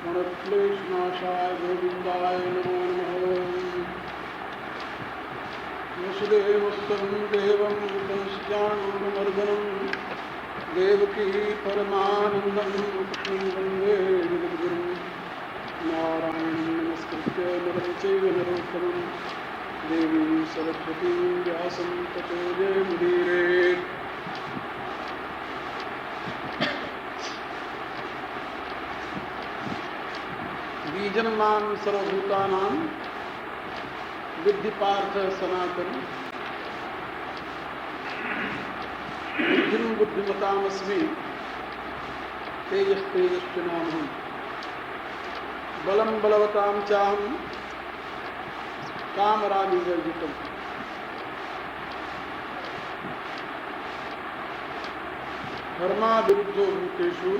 प्रणक्लेशनाशाय गोविन्दाय नमो नमः। वसुदेवस्तं देवं कंसचाणूरमर्दनं देवकी परमानन्दं कृष्णं वन्दे जगद्गुरुं। नारायणं नमस्कृत्य नरं चैव नरोत्तमं देवीं सरस्वतीं व्यासं ततो जयमुदीरयेत्। बीजन्मान् सर्वभूतानां विद्धि पार्थ सनातन बुद्धिं बुद्धिमतामस्मि तेजस्तेजश्च नामहम् बलं बलवतां चाहं कामरागविवर्जितम्। धर्माविरुद्धो भूतेषु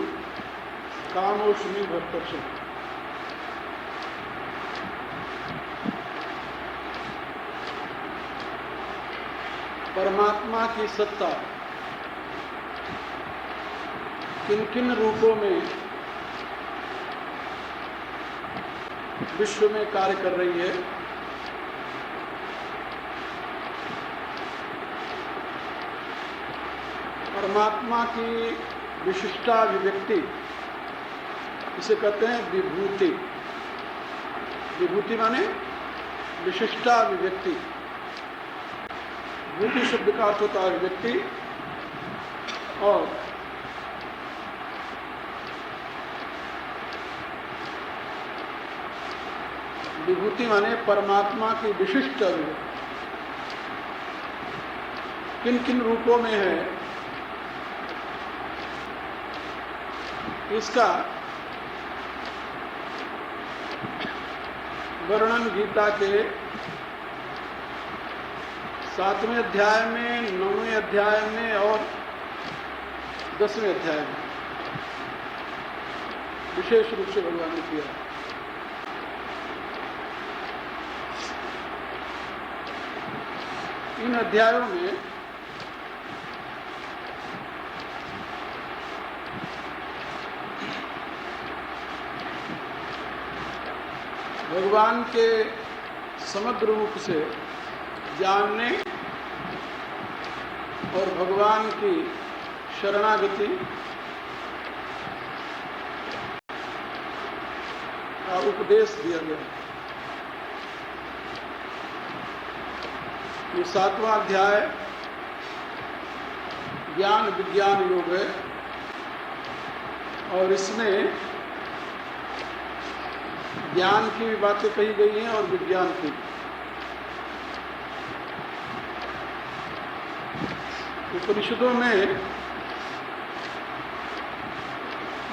कामोऽस्मि भर्तर्षम्। परमात्मा की सत्ता किन किन रूपों में विश्व में कार्य कर रही है, परमात्मा की विशिष्टाभिव्यक्ति इसे कहते हैं विभूति। विभूति माने विशिष्टाभिव्यक्ति। भूति शब्द का अर्थ होता है व्यक्ति, और विभूति माने परमात्मा की विशिष्ट अभिव्यक्ति। किन किन रूपों में है इसका वर्णन गीता के 7वें अध्याय में, 9वें अध्याय में और 10वें अध्याय में विशेष रूप से भगवान ने किया। इन अध्यायों में भगवान के समग्र रूप से जानने और भगवान की शरणागति का उपदेश दिया गया। ये 7वां अध्याय ज्ञान विज्ञान योग है, और इसमें ज्ञान की भी बातें कही गई हैं और विज्ञान की। उपनिषदों में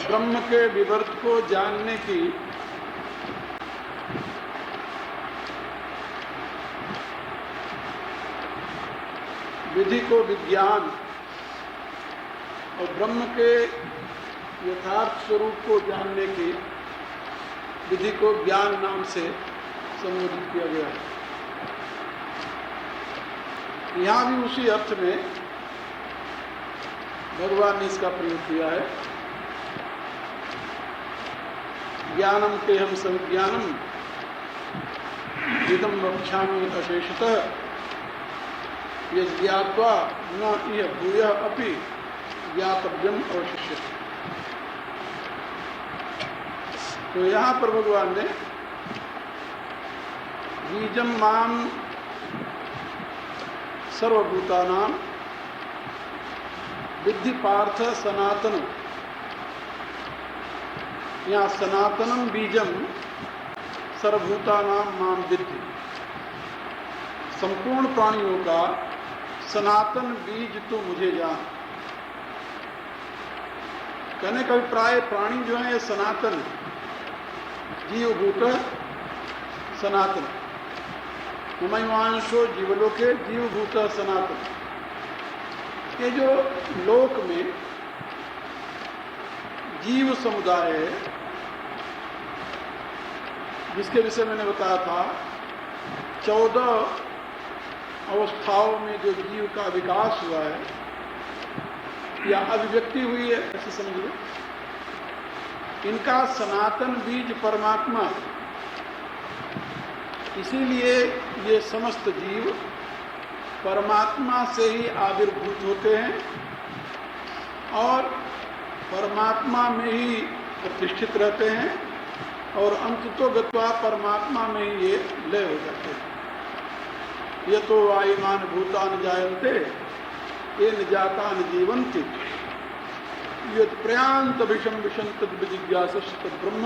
ब्रह्म के विवर्त को जानने की विधि को विज्ञान और ब्रह्म के यथार्थ स्वरूप को जानने की विधि को ज्ञान नाम से संबोधित किया गया है। यहाँ भी उसी अर्थ में भगवान ने इसका प्रयोग किया है। ज्ञानम तेहम संज्ञानम इदं वक्ष्यामि अशेषतः यज्ञात्वा न इह भूयः अपि ज्ञातव्यम अवशिष्यते। तो यहाँ पर भगवान ने बीजम माम सर्वभूतानां विद्धि पार्थ सनातन, यहाँ सनातनम बीजम सर्वभूतानां माम विद्धि, संपूर्ण प्राणियों का सनातन बीज तो मुझे जान। कहने का अभिप्राय प्राणी जो है सनातन जीवभूत सनातन, ममैवांशो जीवलोके जीवभूत सनातन। ये जो लोक में जीव समुदाय है, जिसके विषय मैंने बताया था 14 अवस्थाओं में जो जीव का विकास हुआ है या अभिव्यक्ति हुई है, ऐसे समझ लो। इनका सनातन बीज परमात्मा, इसीलिए ये समस्त जीव परमात्मा से ही आविर्भूत होते हैं और परमात्मा में ही प्रतिष्ठित रहते हैं और अंततो गत्वा परमात्मा में ही ये लय हो जाते हैं। ये तो आयुमान भूतान जायन्ते ये न जातान जीवन्ति यत् प्रयांत विषम विषम तद विजिज्ञासश्च तद ब्रह्म।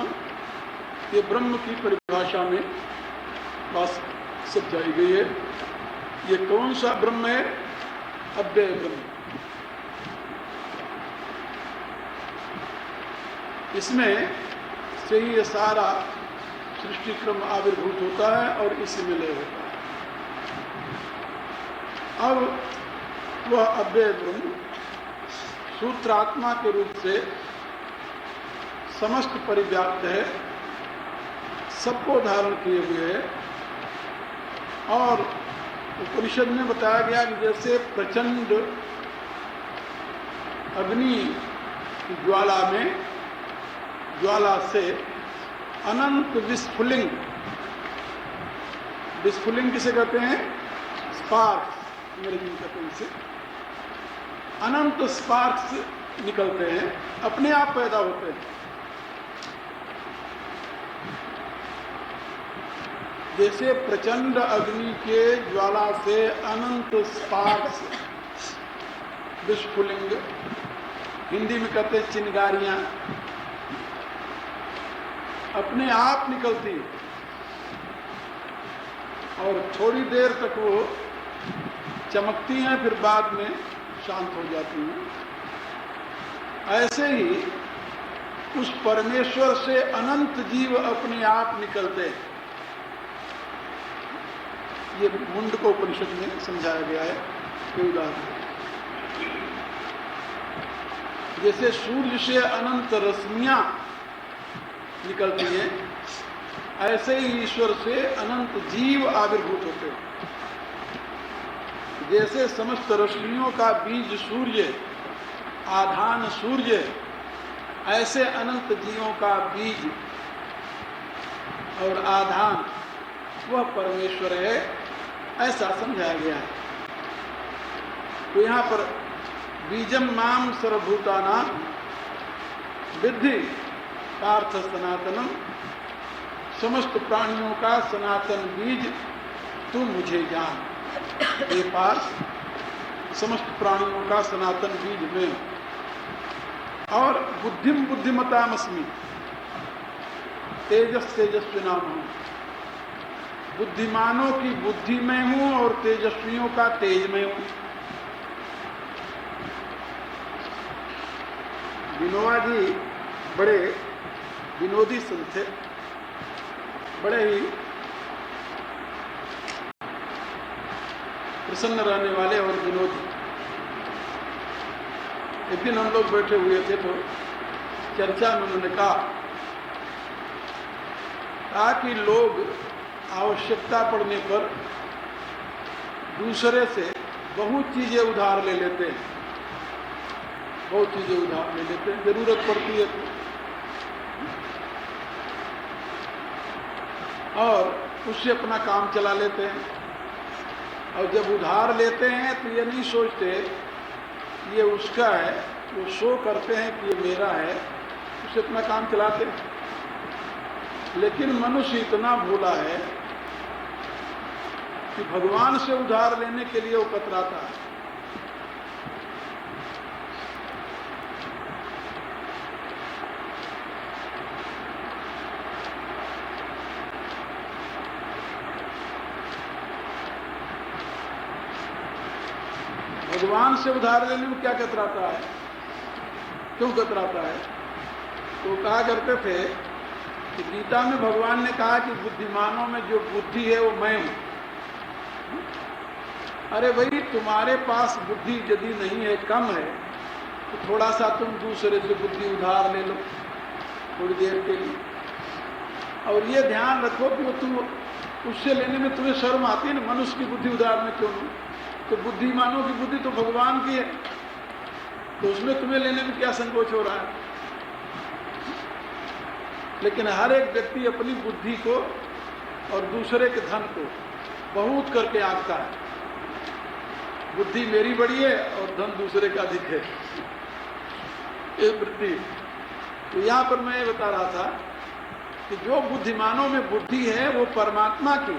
ये ब्रह्म की परिभाषा में बात समझाई गई है। ये कौन सा ब्रह्म है? अव्यय ब्रह्म। इसमें से ही ये सारा सृष्टि क्रम आविर्भूत होता है और इसी में लय होता है। अब वह अव्यय ब्रह्म सूत्रात्मा के रूप से समस्त परिव्याप्त है, सबको धारण किए हुए है। और उपनिषद में बताया गया कि जैसे प्रचंड अग्नि की ज्वाला से अनंत विस्फुलिंग, विस्फुलिंग किसे कहते हैं? स्पार्क्स, अंग्रेजी में कहते हैं इसे। अनंत स्पार्क्स निकलते हैं, अपने आप पैदा होते हैं। जैसे प्रचंड अग्नि के ज्वाला से अनंत स्पार्क्स, विस्फुलिंग, हिंदी में कहते हैं चिंगारियां, अपने आप निकलती है और थोड़ी देर तक वो चमकती हैं, फिर बाद में शांत हो जाती हैं। ऐसे ही उस परमेश्वर से अनंत जीव अपने आप निकलते हैं। ये मुंडको उपनिषद में समझाया गया है। ये उदाहरण जैसे सूर्य से अनंत रश्मियां निकलती हैं, ऐसे ही ईश्वर से अनंत जीव आविर्भूत होते हैं। जैसे समस्त रश्मियों का बीज सूर्य, आधान सूर्य, ऐसे अनंत जीवों का बीज और आधान वह परमेश्वर है, ऐसा समझाया गया है। तो यहाँ पर बीजम माम सर्वभूतानां विद्धि पार्थ सनातनम, समस्त प्राणियों का सनातन बीज तू मुझे जान। हे पार्थ, समस्त प्राणियों का सनातन बीज में, और बुद्धिम बुद्धिमतामस्मि, तेजस तेजस्विनाम हूं। बुद्धिमानों की बुद्धि में हूं और तेजस्वियों का तेज में हूं। विनोबा जी बड़े विनोदी संत थे, बड़े ही प्रसन्न रहने वाले और विनोदी। एक दिन हम लोग बैठे हुए थे तो चर्चा में उन्होंने कहा कि लोग आवश्यकता पड़ने पर दूसरे से बहुत चीजें उधार ले लेते हैं, बहुत चीजें उधार ले लेते हैं, जरूरत पड़ती है और उससे अपना काम चला लेते हैं। और जब उधार लेते हैं तो ये नहीं सोचते ये उसका है, वो शो करते हैं कि ये मेरा है, उससे अपना काम चलाते हैं। लेकिन मनुष्य इतना भोला है कि भगवान से उधार लेने के लिए वो कतराता है। भगवान से उधार लेने में क्या कतराता है? क्यों कतराता है? तो कहा करते थे कि गीता में भगवान ने कहा कि बुद्धिमानों में जो बुद्धि है वो मैं हूं। अरे भाई, तुम्हारे पास बुद्धि यदि नहीं है, कम है, तो थोड़ा सा तुम दूसरे से बुद्धि उधार ले लो थोड़ी देर के लिए। और ये ध्यान रखो कि वो तुम उससे लेने में तुम्हें शर्म आती है ना, मनुष्य की बुद्धि उधार में क्यों नहीं? तो बुद्धिमानों की बुद्धि तो भगवान की है, तो उसमें तुम्हें लेने में क्या संकोच हो रहा है? लेकिन हर एक व्यक्ति अपनी बुद्धि को और दूसरे के धन को बहुत करके आंकता है। बुद्धि मेरी बड़ी है और धन दूसरे का अधिक है, ये वृत्ति। तो यहाँ पर मैं ये बता रहा था कि जो बुद्धिमानों में बुद्धि है वो परमात्मा की,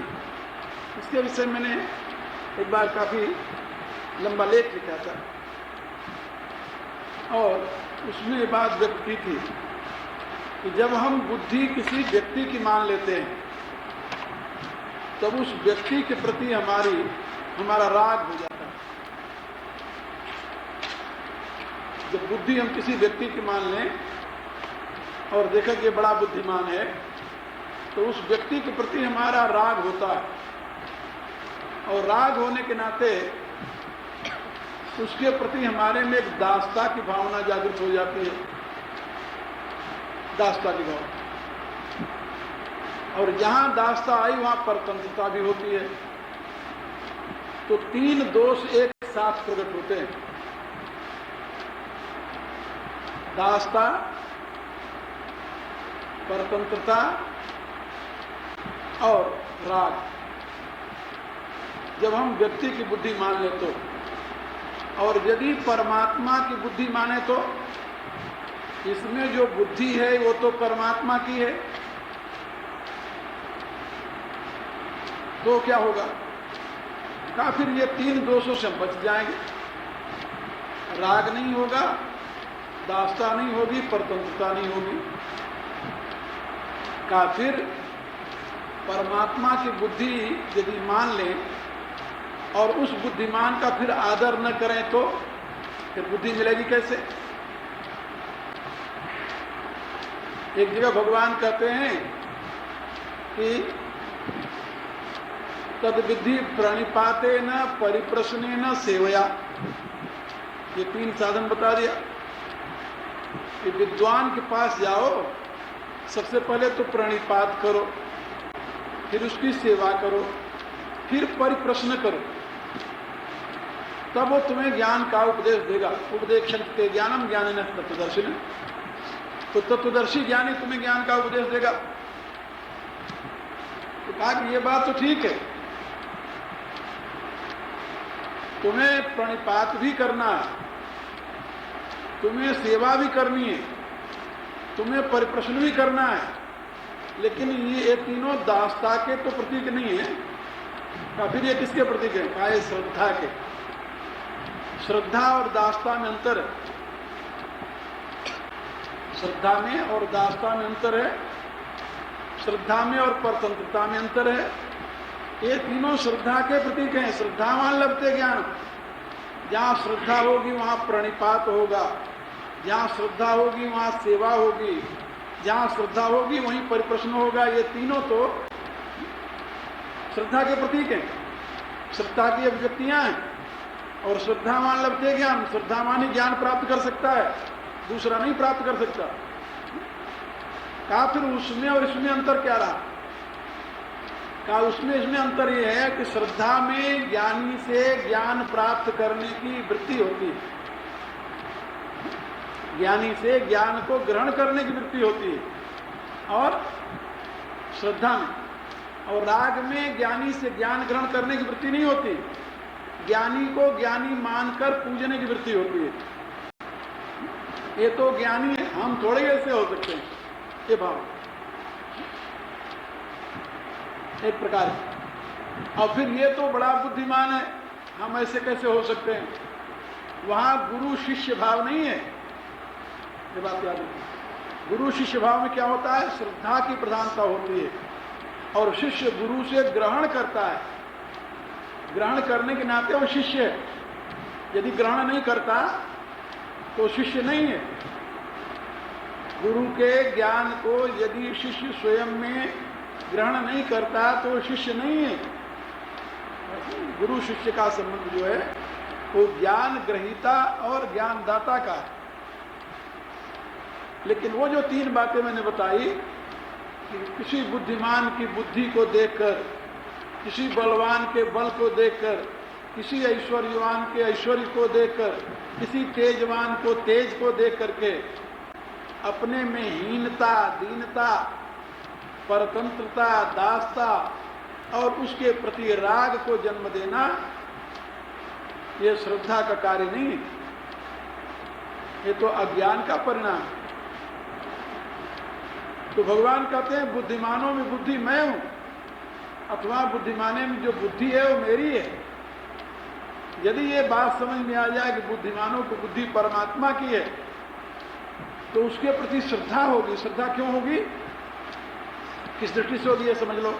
इसके विषय मैंने एक बार काफी लंबा लेख लिखा था और उसमें ये बात व्यक्त की थी कि जब हम बुद्धि किसी व्यक्ति की मान लेते हैं तब उस व्यक्ति के प्रति हमारा राग हो जाता है। जब बुद्धि हम किसी व्यक्ति की मान लें और देखा कि बड़ा बुद्धिमान है तो उस व्यक्ति के प्रति हमारा राग होता है, और राग होने के नाते उसके प्रति हमारे में एक दासता की भावना जागृत हो जाती है, दासता की भावना। और जहां दासता आई वहां परतंत्रता भी होती है। तो तीन दोष एक साथ प्रकट होते हैं, दासता, परतंत्रता और राग। जब हम व्यक्ति की बुद्धि मान ले तो, और यदि परमात्मा की बुद्धि माने तो इसमें जो बुद्धि है वो तो परमात्मा की है, तो क्या होगा? का फिर ये तीन दोषों से बच जाएंगे। राग नहीं होगा, दासता नहीं होगी, परतंत्रता नहीं होगी। का फिर परमात्मा की बुद्धि यदि मान लें और उस बुद्धिमान का फिर आदर न करें तो फिर बुद्धि मिलेगी कैसे? एक जगह भगवान कहते हैं कि तद विधि प्रणिपाते न परिप्रश्ने न सेवया। ये तीन साधन बता दिया कि विद्वान के पास जाओ, सबसे पहले तो प्रणिपात करो, फिर उसकी सेवा करो, फिर परिप्रश्न करो, तब वो तुम्हें ज्ञान का उपदेश देगा। उपदेक्षन्ते ज्ञानम ज्ञानिनः तत्त्वदर्शिनः। तो तत्वदर्शी ज्ञानी तुम्हें ज्ञान का उपदेश देगा। तो कहा कि ये बात तो ठीक है, तुम्हें प्रणिपात भी करना है, तुम्हें सेवा भी करनी है, तुम्हें परिप्रश्न भी करना है, लेकिन ये तीनों दासता के तो प्रतीक नहीं है। फिर ये किसके प्रतीक है? कहा ये श्रद्धा के। श्रद्धा और दासता में अंतर है, श्रद्धा में और दासता में अंतर है, श्रद्धा में और परतंत्रता में अंतर है। ये तीनों श्रद्धा के प्रतीक हैं। श्रद्धावान लभते ज्ञान। जहां श्रद्धा होगी वहां प्रणिपात होगा, जहां श्रद्धा होगी वहां सेवा होगी, जहां श्रद्धा होगी वहीं परिप्रश्न होगा। ये तीनों तो श्रद्धा के प्रतीक हैं, श्रद्धा की अभिव्यक्तियां हैं। और श्रद्धावान लभते ज्ञान, श्रद्धावान ही ज्ञान प्राप्त कर सकता है, दूसरा नहीं प्राप्त कर सकता। कहा फिर उसमें और इसमें अंतर क्या रहा? कहा उसमें इसमें अंतर यह है कि श्रद्धा में ज्ञानी से ज्ञान प्राप्त करने की वृत्ति होती है, ज्ञानी से ज्ञान को ग्रहण करने की वृत्ति होती है। और श्रद्धा में और राग में ज्ञानी से ज्ञान ग्रहण करने की वृत्ति नहीं होती, ज्ञानी को ज्ञानी मानकर पूजने की वृत्ति होती है। ये तो ज्ञानी है, हम थोड़े ऐसे हो सकते हैं। ये भाव एक प्रकार है। और फिर ये तो बड़ा बुद्धिमान है, हम ऐसे कैसे हो सकते हैं? वहां गुरु शिष्य भाव नहीं है। ये बात याद रखिए। गुरु शिष्य भाव में क्या होता है? श्रद्धा की प्रधानता होती है और शिष्य गुरु से ग्रहण करता है। ग्रहण करने के नाते वो शिष्य है। यदि ग्रहण नहीं करता तो शिष्य नहीं है। गुरु के ज्ञान को यदि शिष्य स्वयं में ग्रहण नहीं करता तो शिष्य नहीं है। गुरु शिष्य का संबंध जो है वो ज्ञान ग्रहीता और ज्ञानदाता का है। लेकिन वो जो तीन बातें मैंने बताई कि किसी बुद्धिमान की बुद्धि को देखकर, किसी बलवान के बल को देखकर, किसी ऐश्वर्यवान के ऐश्वर्य को देखकर, किसी तेजवान को तेज को देख करके अपने में हीनता, दीनता परतंत्रता, दासता और उसके प्रति राग को जन्म देना, ये श्रद्धा का कार्य नहीं है, ये तो अज्ञान का परिणाम है। तो भगवान कहते हैं बुद्धिमानों में बुद्धि मैं हूं, अथवा बुद्धिमाने में जो बुद्धि है वो मेरी है। यदि ये बात समझ में आ जाए कि बुद्धिमानों को बुद्धि परमात्मा की है, तो उसके प्रति श्रद्धा होगी। श्रद्धा क्यों होगी, किस दृष्टि से होगी, ये समझ लो।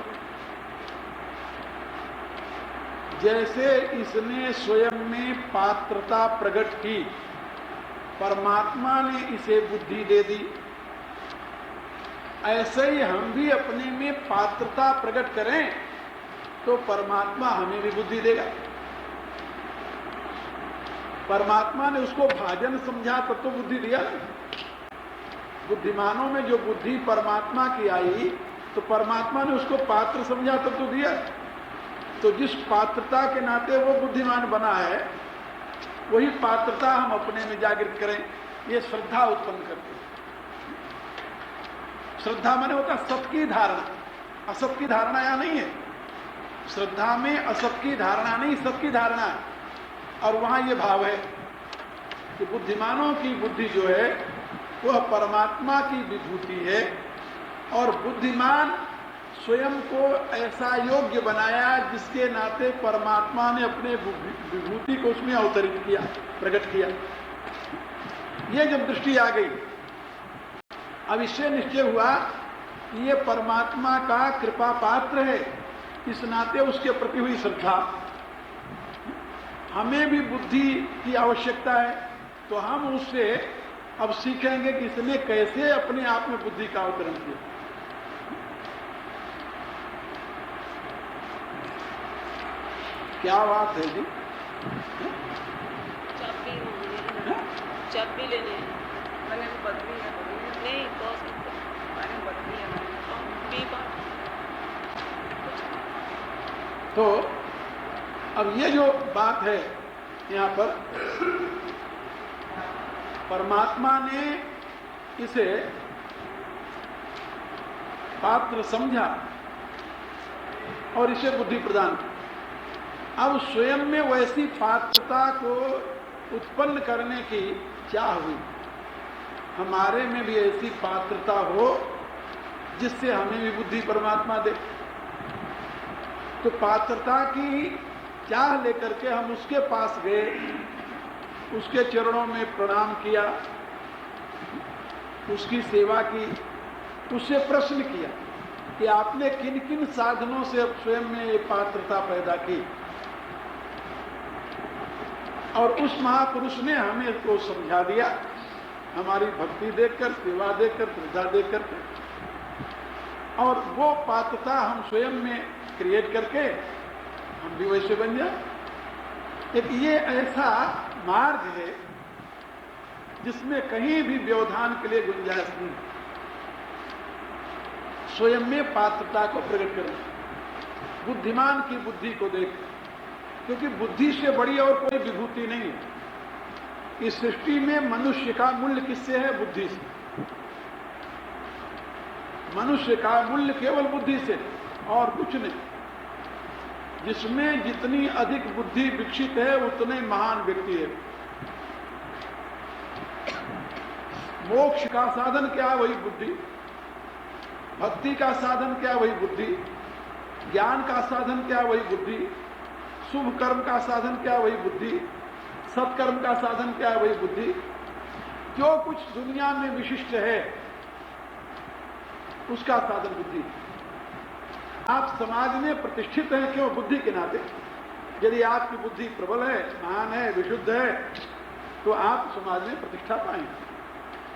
जैसे इसने स्वयं में पात्रता प्रकट की, परमात्मा ने इसे बुद्धि दे दी, ऐसे ही हम भी अपने में पात्रता प्रकट करें तो परमात्मा हमें भी बुद्धि देगा। परमात्मा ने उसको भाजन समझा तब तो बुद्धि दिया। बुद्धिमानों में जो बुद्धि परमात्मा की आई, तो परमात्मा ने उसको पात्र समझा तब तो दिया। तो जिस पात्रता के नाते वो बुद्धिमान बना है, वही पात्रता हम अपने में जागृत करें, ये श्रद्धा उत्पन्न करती है। श्रद्धा माने होता सत की धारणा, असत की धारणा यहां नहीं है। श्रद्धा में असत की धारणा नहीं, सत की धारणा है। और वहां ये भाव है कि बुद्धिमानों की बुद्धि जो है वह परमात्मा की विभूति है, और बुद्धिमान स्वयं को ऐसा योग्य बनाया जिसके नाते परमात्मा ने अपने विभूति को उसमें अवतरित किया, प्रकट किया। ये जब दृष्टि आ गई, अब इससे निश्चय हुआ कि ये परमात्मा का कृपा पात्र है, इस नाते उसके प्रति हुई श्रद्धा। हमें भी बुद्धि की आवश्यकता है, तो हम उससे अब सीखेंगे कि इसने कैसे अपने आप में बुद्धि का अवतरण किया। क्या बात है जी? चाबी लेने मैंने बदली है, नहीं तो मैंने बदली है, तो अब ये जो बात है यहाँ पर, परमात्मा ने इसे पात्र समझा और इसे बुद्धि प्रदान की। अब स्वयं में वैसी पात्रता को उत्पन्न करने की चाह हुई, हमारे में भी ऐसी पात्रता हो जिससे हमें भी बुद्धि परमात्मा दे। तो पात्रता की चाह लेकर के हम उसके पास गए, उसके चरणों में प्रणाम किया, उसकी सेवा की, उससे प्रश्न किया कि आपने किन किन साधनों से अब स्वयं में ये पात्रता पैदा की। और उस महापुरुष ने हमें को समझा दिया, हमारी भक्ति देखकर, सेवा देखकर, श्रद्धा देखकर, और वो पात्रता हम स्वयं में क्रिएट करके हम भी वैसे बन जाए। एक ये ऐसा मार्ग है जिसमें कहीं भी व्यवधान के लिए गुंजाइश नहीं, स्वयं में पात्रता को प्रकट करना, बुद्धिमान की बुद्धि को देख, क्योंकि बुद्धि से बड़ी और कोई विभूति नहीं है। इस सृष्टि में मनुष्य का मूल्य किससे है? बुद्धि से। मनुष्य का मूल्य केवल बुद्धि से और कुछ नहीं। जिसमें जितनी अधिक बुद्धि विकसित है उतने महान व्यक्ति है। मोक्ष का साधन क्या? वही बुद्धि। भक्ति का साधन क्या? वही बुद्धि। ज्ञान का साधन क्या? वही बुद्धि। शुभ कर्म का साधन क्या? वही बुद्धि। सत्कर्म का साधन क्या? वही बुद्धि। जो कुछ दुनिया में विशिष्ट है उसका साधन बुद्धि। आप समाज में प्रतिष्ठित हैं क्यों? बुद्धि के नाते। यदि आपकी बुद्धि प्रबल है, महान है, विशुद्ध है, तो आप समाज में प्रतिष्ठा पाएंगे।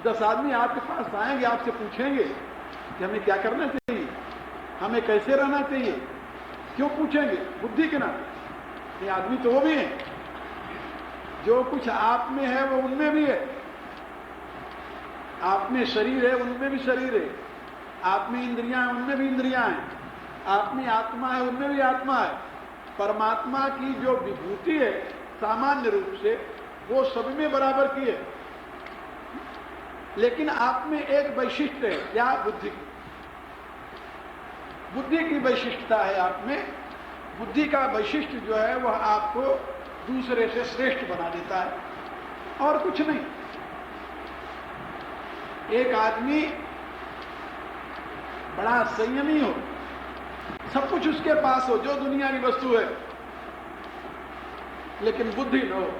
10 आदमी आपके पास आएंगे, आपसे पूछेंगे कि हमें क्या करना चाहिए, हमें कैसे रहना चाहिए। क्यों पूछेंगे? बुद्धि के नाते। ये आदमी तो वो भी है, जो कुछ आप में है वो उनमें भी है। आप में शरीर है, उनमें भी शरीर है। आप में इंद्रियां हैं, उनमें भी इंद्रियां हैं। आप में आत्मा है, उनमें भी आत्मा है। परमात्मा की जो विभूति है सामान्य रूप से वो सब में बराबर की है, लेकिन आप में एक वैशिष्ट्य है, क्या? बुद्धि की। बुद्धि की वैशिष्टता है आप में। बुद्धि का वैशिष्ट जो है वह आपको दूसरे से श्रेष्ठ बना देता है और कुछ नहीं। एक आदमी बड़ा संयमी हो, सब कुछ उसके पास हो, जो दुनिया की वस्तु है, लेकिन बुद्धि न हो,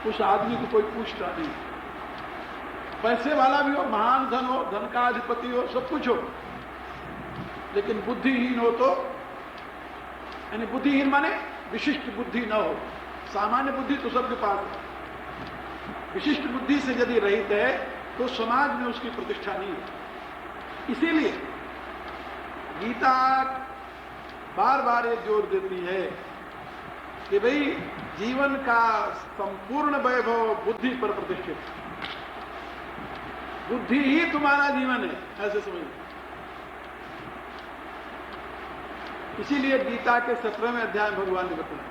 उस आदमी को कोई पूछता नहीं। पैसे वाला भी हो, महान धन हो, धन का अधिपति हो, सब कुछ हो, लेकिन बुद्धिहीन हो तो, यानी बुद्धिहीन माने विशिष्ट बुद्धि न हो। सामान्य बुद्धि तो सबके पास है, विशिष्ट बुद्धि से यदि रहित है तो समाज में उसकी प्रतिष्ठा नहीं है। इसीलिए गीता बार बार ये जोर देती है कि भाई जीवन का संपूर्ण वैभव बुद्धि पर प्रतिष्ठित, बुद्धि ही तुम्हारा जीवन है, ऐसे समझ। इसीलिए गीता के 17वें अध्याय में भगवान ने बताया,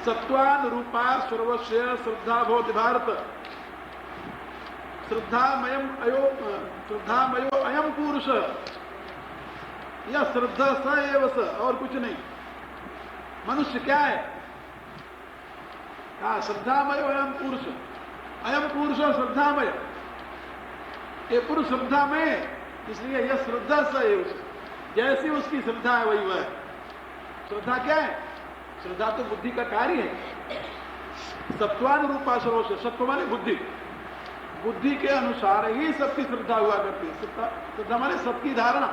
सत्वान रूपा सर्वस्व श्रद्धा भवति भारत, श्रद्धामयो अयम पुरुष, यह श्रद्धा स एव स, और कुछ नहीं। मनुष्य क्या है? कहा श्रद्धामय अयम पुरुष, अयम पुरुष श्रद्धामय, ये पुरुष श्रद्धामय, इसलिए यह श्रद्धा स एव स, जैसी उसकी श्रद्धा है वही वह है। श्रद्धा क्या है? श्रद्धा तो बुद्धि का कार्य है। सत्वान रूपा सर्वस्व, सत्व माने बुद्धि, बुद्धि के अनुसार ही सबकी श्रद्धा हुआ करती है। श्रद्धा माने सबकी धारणा,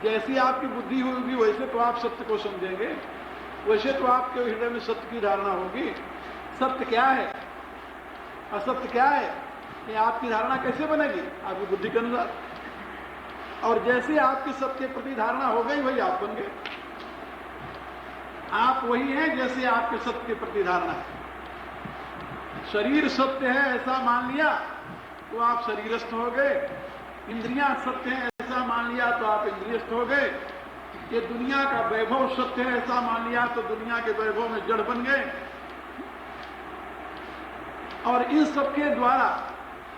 जैसी आपकी बुद्धि होगी वैसे तो आप सत्य को समझेंगे, वैसे तो आपके हृदय में सत्य की धारणा होगी। सत्य क्या है, असत्य क्या है, ये आपकी धारणा कैसे बनेगी? आपकी बुद्धि के अनुसार। और जैसे आपकी सत्य के प्रति धारणा हो गई वही आप बन गए। आप वही हैं जैसे आपके सत्य के प्रति धारणा है। शरीर सत्य है ऐसा मान लिया तो आप शरीरस्थ हो गए, इंद्रियां सत्य है ऐसा मान लिया तो आप इंद्रियस्थ हो गए, ये दुनिया का वैभव सत्य है ऐसा मान लिया तो दुनिया के वैभव में जड़ बन गए। और इन सबके द्वारा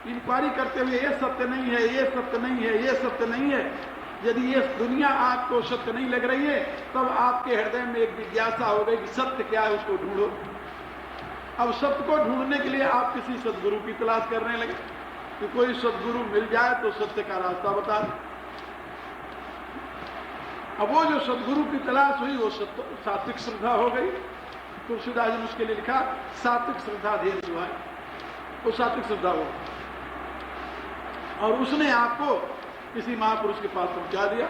इंक्वायरी करते हुए ये सत्य नहीं है, ये सत्य नहीं है, ये सत्य नहीं है, यदि ये दुनिया आपको सत्य नहीं लग रही है तब आपके हृदय में एक जिज्ञासा हो गई कि सत्य क्या है, उसको ढूंढो। अब सत्य को ढूंढने के लिए आप किसी सदगुरु की तलाश करने लगे कि कोई सदगुरु मिल जाए तो सत्य का रास्ता बता दे। अब वो जो सदगुरु की तलाश हुई वो सात्विक श्रद्धा हो गई। तुलसीदास जी ने उसके लिए लिखा सात्विक श्रद्धा धीर सुहाय, वो सात्विक श्रद्धा हो और उसने आपको किसी महापुरुष के पास पहुंचा दिया।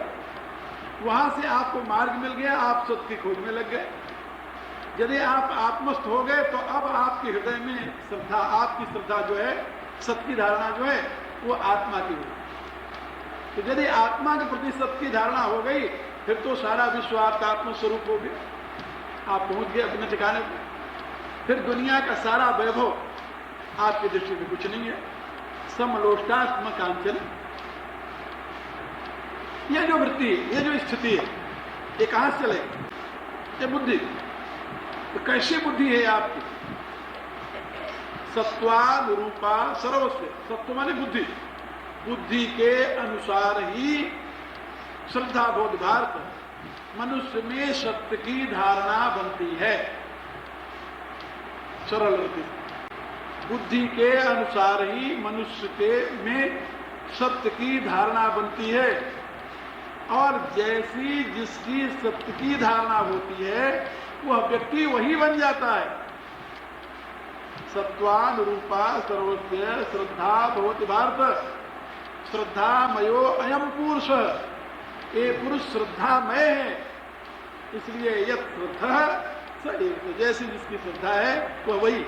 वहां से आपको मार्ग मिल गया, आप सत्य की खोज में लग गए। यदि आप आत्मस्थ हो गए तो अब आपके हृदय में श्रद्धा, आपकी श्रद्धा जो है, सत्य की धारणा जो है वो आत्मा की हुई। तो यदि आत्मा के प्रति सत्य की धारणा हो गई फिर तो सारा विश्व आपका आत्मस्वरूप हो गया, आप पहुंच गए अपने ठिकाने पर। फिर दुनिया का सारा वैभव आपकी दृष्टि में कुछ नहीं है। समलोष्टात्म कांचन, यह जो वृत्ति, ये जो स्थिति है, ये कहां से चले? ये बुद्धि। तो कैसी बुद्धि है आपकी? सत्वानुरूपा सर्वस्व, सत्व माने बुद्धि, बुद्धि के अनुसार ही श्रद्धा बोध भारत, मनुष्य में सत्य की धारणा बनती है। सरल होती, बुद्धि के अनुसार ही मनुष्य के में सत्य की धारणा बनती है। और जैसी जिसकी सत्य की धारणा होती है वह व्यक्ति वही बन जाता है। सत्वानुरूपा सर्वस्व श्रद्धा भवति भारत, श्रद्धामयो अयम पुरुष, ये पुरुष श्रद्धामय है, इसलिए यत् श्रद्धा स एव, जैसी जिसकी श्रद्धा है वह वही।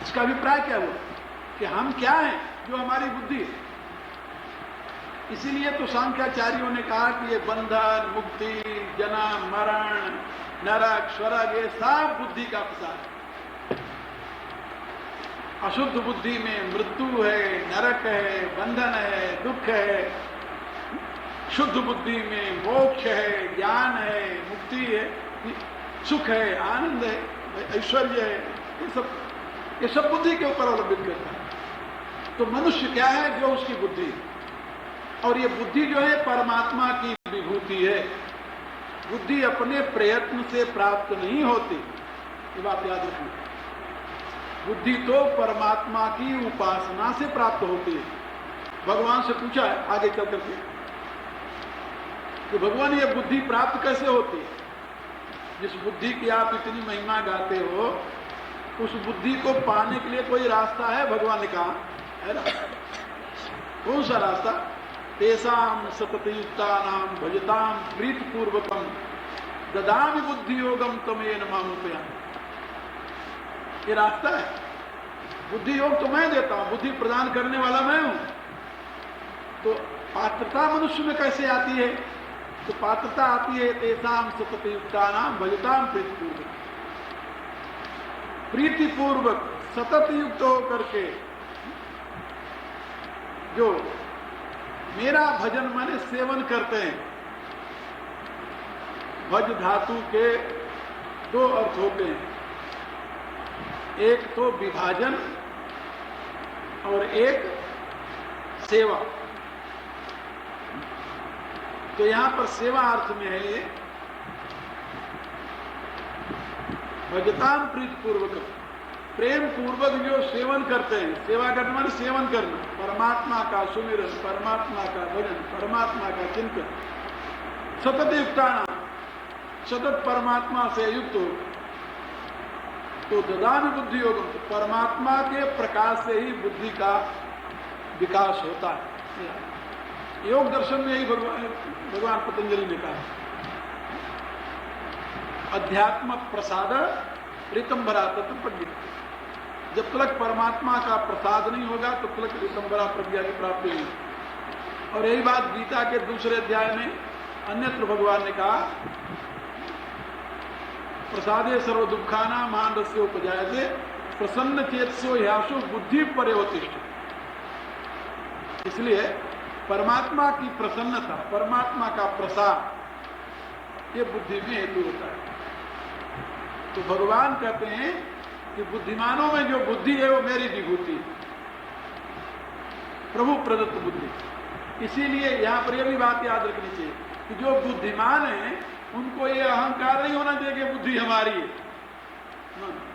इसका अभिप्राय क्या हुआ कि हम क्या हैं? जो हमारी बुद्धि है। इसीलिए तो सांख्याचार्यों ने कहा कि ये बंधन, मुक्ति, जन्म, मरण, नरक, स्वर्ग, ये सब बुद्धि का प्रसार है। अशुद्ध बुद्धि में मृत्यु है, नरक है, बंधन है, दुख है। शुद्ध बुद्धि में मोक्ष है, ज्ञान है, मुक्ति है, सुख है, आनंद है, ऐश्वर्य है। ये सब बुद्धि के ऊपर अवलंबित करता है। तो मनुष्य क्या है? जो उसकी बुद्धि है। और ये बुद्धि जो है परमात्मा की विभूति है। बुद्धि अपने प्रयत्न से प्राप्त नहीं होती, ये बात याद रखना। बुद्धि तो परमात्मा की उपासना से प्राप्त होती है। भगवान से पूछा है आगे चल करके कि भगवान ये बुद्धि प्राप्त कैसे होती है? जिस बुद्धि की आप इतनी महिमा गाते हो, उस बुद्धि को पाने के लिए कोई रास्ता है? भगवान ने कहा है ना। कौन सा रास्ता? तेसाम सततयुक्तानां भजताम प्रीतिपूर्वकम ददामि बुद्धि योगम तमेन मामुपयामि। ये रास्ता है। बुद्धि योग तो मैं देता हूं, बुद्धि प्रदान करने वाला मैं हूं। तो पात्रता मनुष्य में कैसे आती है? तो पात्रता आती है तेसाम सततयुक्तानां भजताम प्रीतिपूर्वक। प्रीतिपूर्वक सतत युक्त होकर के जो मेरा भजन माने सेवन करते हैं। भज धातु के दो अर्थ होते हैं, एक तो विभाजन और एक सेवा। तो यहां पर सेवा अर्थ में है ये भजताम प्रीतिपूर्वक, प्रेम पूर्वक जो सेवन करते हैं। सेवा करना माने सेवन करना, परमात्मा का सुमिरन, परमात्मा का भजन, परमात्मा का चिंतन। सतत युक्ताना, सतत परमात्मा से युक्त हो। तो ददामि बुद्धि योग, परमात्मा के प्रकाश से ही बुद्धि का विकास होता है। योग दर्शन में यही भगवान पतंजलि ने कहा, अध्यात्म प्रसाद ऋतंभरा तत्व प्रज्ञा। जब तक परमात्मा का प्रसाद नहीं होगा तो तब तक ऋतंभरा प्रज्ञा की प्राप्ति नहीं। और यही बात गीता के दूसरे अध्याय में अन्यत्र भगवान ने कहा, प्रसादे सर्व दुखाना मानस्य उपजायते प्रसन्न चेतसो ह्यासु बुद्धि पर्यवतिष्ठ। इसलिए परमात्मा की प्रसन्नता, परमात्मा का प्रसाद, ये बुद्धि में हेतु होता है। तो भगवान कहते हैं कि बुद्धिमानों में जो बुद्धि है वो मेरी विभूति है, प्रभु प्रदत्त बुद्धि। इसीलिए यहां पर यह भी बात याद रखनी चाहिए कि जो बुद्धिमान है उनको ये अहंकार नहीं होना चाहिए कि बुद्धि हमारी है।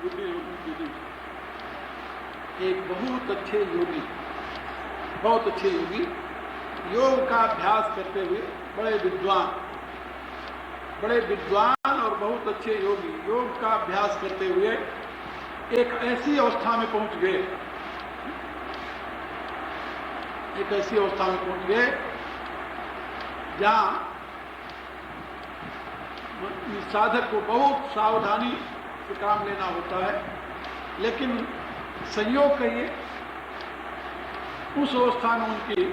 बुद्धि उनकी नहीं। एक बहुत अच्छे योगी, बहुत अच्छे योगी योग का अभ्यास करते हुए बड़े विद्वान और बहुत अच्छे योगी योग का अभ्यास करते हुए एक ऐसी अवस्था में पहुंच गए, एक ऐसी अवस्था में पहुंच गए जहां साधक को बहुत सावधानी से काम लेना होता है। लेकिन संयोग कहिए उस अवस्था में उनकी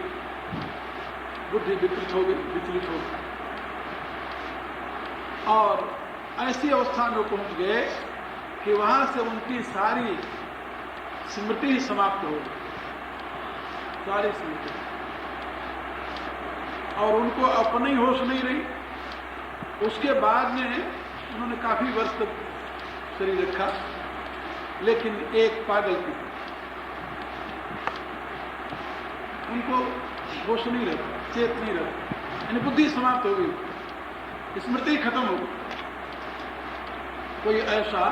बुद्धि विचलित हो गई और ऐसी अवस्था में पहुंच गए कि वहां से उनकी सारी स्मृति ही समाप्त हो गई, सारी स्मृति, और उनको अपनी होश नहीं रही। उसके बाद में उन्होंने काफी वर्ष तक शरीर रखा, लेकिन एक पागल थी, उनको होश नहीं रहता, चेत नहीं रहता, यानी बुद्धि समाप्त हो गई, स्मृति खत्म हो गई। कोई ऐसा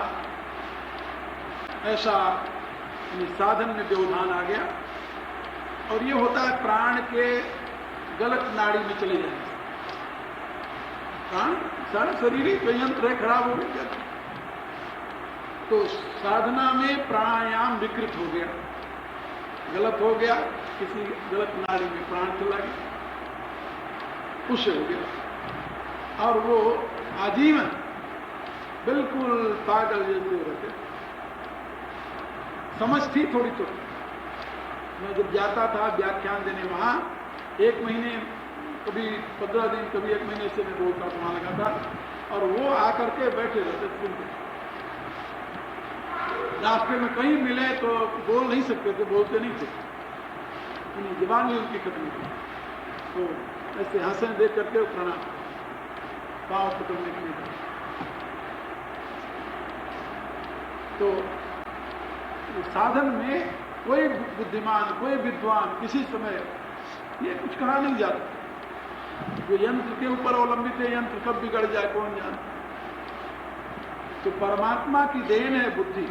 साधन में व्यवधान आ गया, और ये होता है प्राण के गलत नाड़ी में चले जाने। प्राण सारा शरीर ही यंत्र है, खराब हो गया तो साधना में प्राणायाम विकृत हो गया, गलत हो गया, किसी गलत नाड़ी में प्राण चला गया, उससे हो गया, और वो आजीवन बिल्कुल पागल जैसे रहते। समझ थी थोड़ी तो। मैं जब जाता था व्याख्यान देने वहां, एक महीने कभी 15 दिन कभी 1 महीने से मैं बोलता था, वहां लगा था, और वो आकर के बैठे रहते सुनते। रास्ते में कहीं मिले तो बोल नहीं सकते थे, बोलते नहीं थे, जुबान भी उनकी खत्म थी। तो ऐसे हंसे देख करके प्रणाम, पांव पकड़ने के लिए। तो साधन में कोई बुद्धिमान, कोई विद्वान किसी समय ये कुछ कहा नहीं जाता। जो यंत्र के ऊपर अवलंबित है, यंत्र कब बिगड़ जाए कौन जानता। तो परमात्मा की देन है बुद्धि,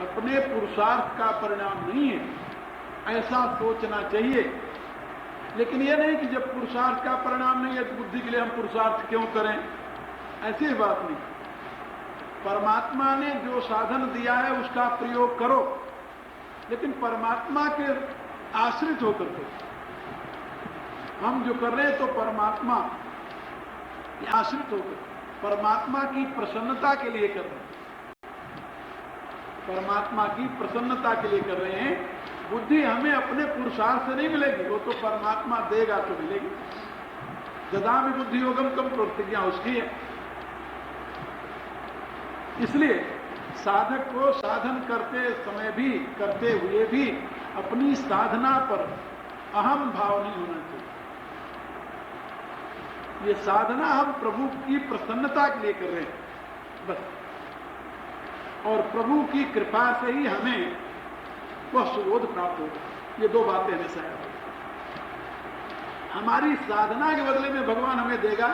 अपने पुरुषार्थ का परिणाम नहीं है, ऐसा सोचना चाहिए। लेकिन यह नहीं कि जब पुरुषार्थ का परिणाम नहीं है तो बुद्धि के लिए हम पुरुषार्थ क्यों करें, ऐसी बात नहीं। परमात्मा ने जो साधन दिया है उसका प्रयोग करो, लेकिन परमात्मा के आश्रित होकर के। हम जो कर रहे हैं तो परमात्मा के आश्रित होकर, परमात्मा की प्रसन्नता के लिए कर रहे हैं, परमात्मा की प्रसन्नता के लिए कर रहे हैं। बुद्धि हमें अपने पुरुषार्थ से नहीं मिलेगी, वो तो परमात्मा देगा तो मिलेगी। ददामि बुद्धि योगम कम, प्रतिज्ञा उसकी है। इसलिए साधक को साधन करते समय भी, करते हुए भी अपनी साधना पर अहम भाव नहीं होना चाहिए। ये साधना हम प्रभु की प्रसन्नता के लिए कर रहे हैं बस, और प्रभु की कृपा से ही हमें वह सुबोध प्राप्त होगा। ये दो बातें हमेशा याद रखें। हमारी साधना के बदले में भगवान हमें देगा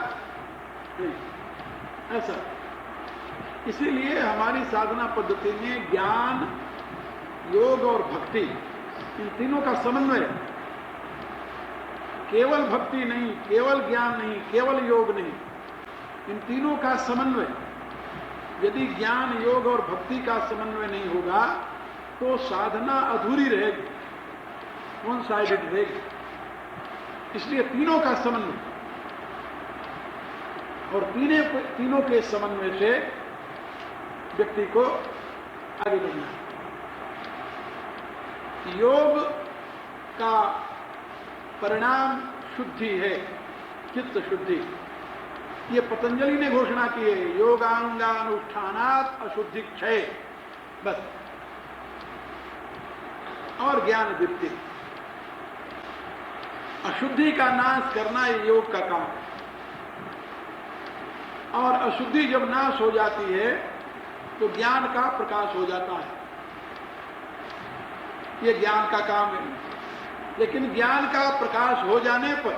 नहीं, ऐसा। इसीलिए हमारी साधना पद्धति में ज्ञान, योग और भक्ति, इन तीनों का समन्वय, केवल भक्ति नहीं, केवल ज्ञान नहीं, केवल योग नहीं, इन तीनों का समन्वय। यदि ज्ञान, योग और भक्ति का समन्वय नहीं होगा तो साधना अधूरी रहेगी, वन साइडेड रहेगी। इसलिए तीनों का समन्वय, और तीनों के समन्वय से व्यक्ति को आगे बढ़ना है। योग का परिणाम शुद्धि है, चित्त शुद्धि। ये पतंजलि ने घोषणा की है, योगांगानुष्ठानात् अशुद्धि क्षय, बस। और ज्ञान दीप्ति, अशुद्धि का नाश करना ये योग का काम है। और अशुद्धि जब नाश हो जाती है तो ज्ञान का प्रकाश हो जाता है, ये ज्ञान का काम है। लेकिन ज्ञान का प्रकाश हो जाने पर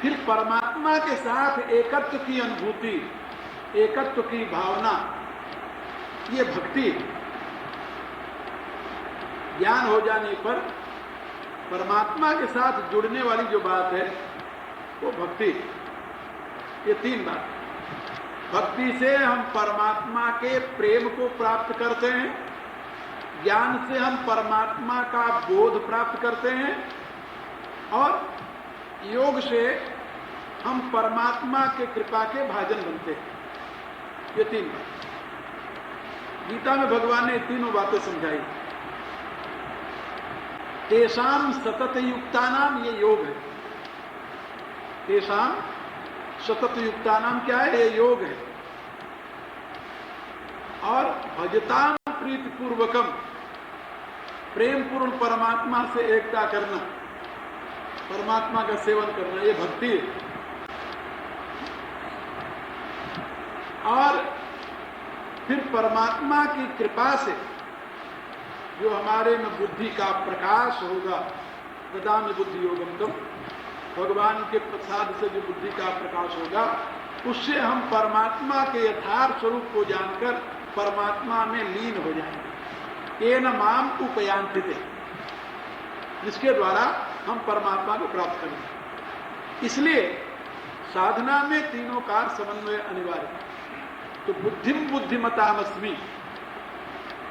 फिर परमात्मा के साथ एकत्व की अनुभूति, एकत्व की भावना, ये भक्ति। ज्ञान हो जाने पर परमात्मा के साथ जुड़ने वाली जो बात है वो भक्ति। ये तीन बात। भक्ति से हम परमात्मा के प्रेम को प्राप्त करते हैं, ज्ञान से हम परमात्मा का बोध प्राप्त करते हैं, और योग से हम परमात्मा के कृपा के भाजन बनते हैं। ये तीन बात गीता में भगवान ने तीनों बातें समझाई। तेषाम सतत युक्तानाम, ये योग है। तेषाम सतत युक्तानाम क्या है? ये योग है। और भजताम प्रीति पूर्वकम, प्रेम पूर्ण परमात्मा से एकता करना, परमात्मा का सेवन करना, ये भक्ति है। और फिर परमात्मा की कृपा से जो हमारे में बुद्धि का प्रकाश होगा, ददामि बुद्धि योगम तम, भगवान के प्रसाद से जो बुद्धि का प्रकाश होगा, उससे हम परमात्मा के यथार्थ स्वरूप को जानकर परमात्मा में लीन हो जाएंगे। ये न माम उपयांतिते, जिसके द्वारा हम परमात्मा को प्राप्त करेंगे। इसलिए साधना में तीनों का समन्वय अनिवार्य है। तो बुद्धिम बुद्धिमतामस्मि,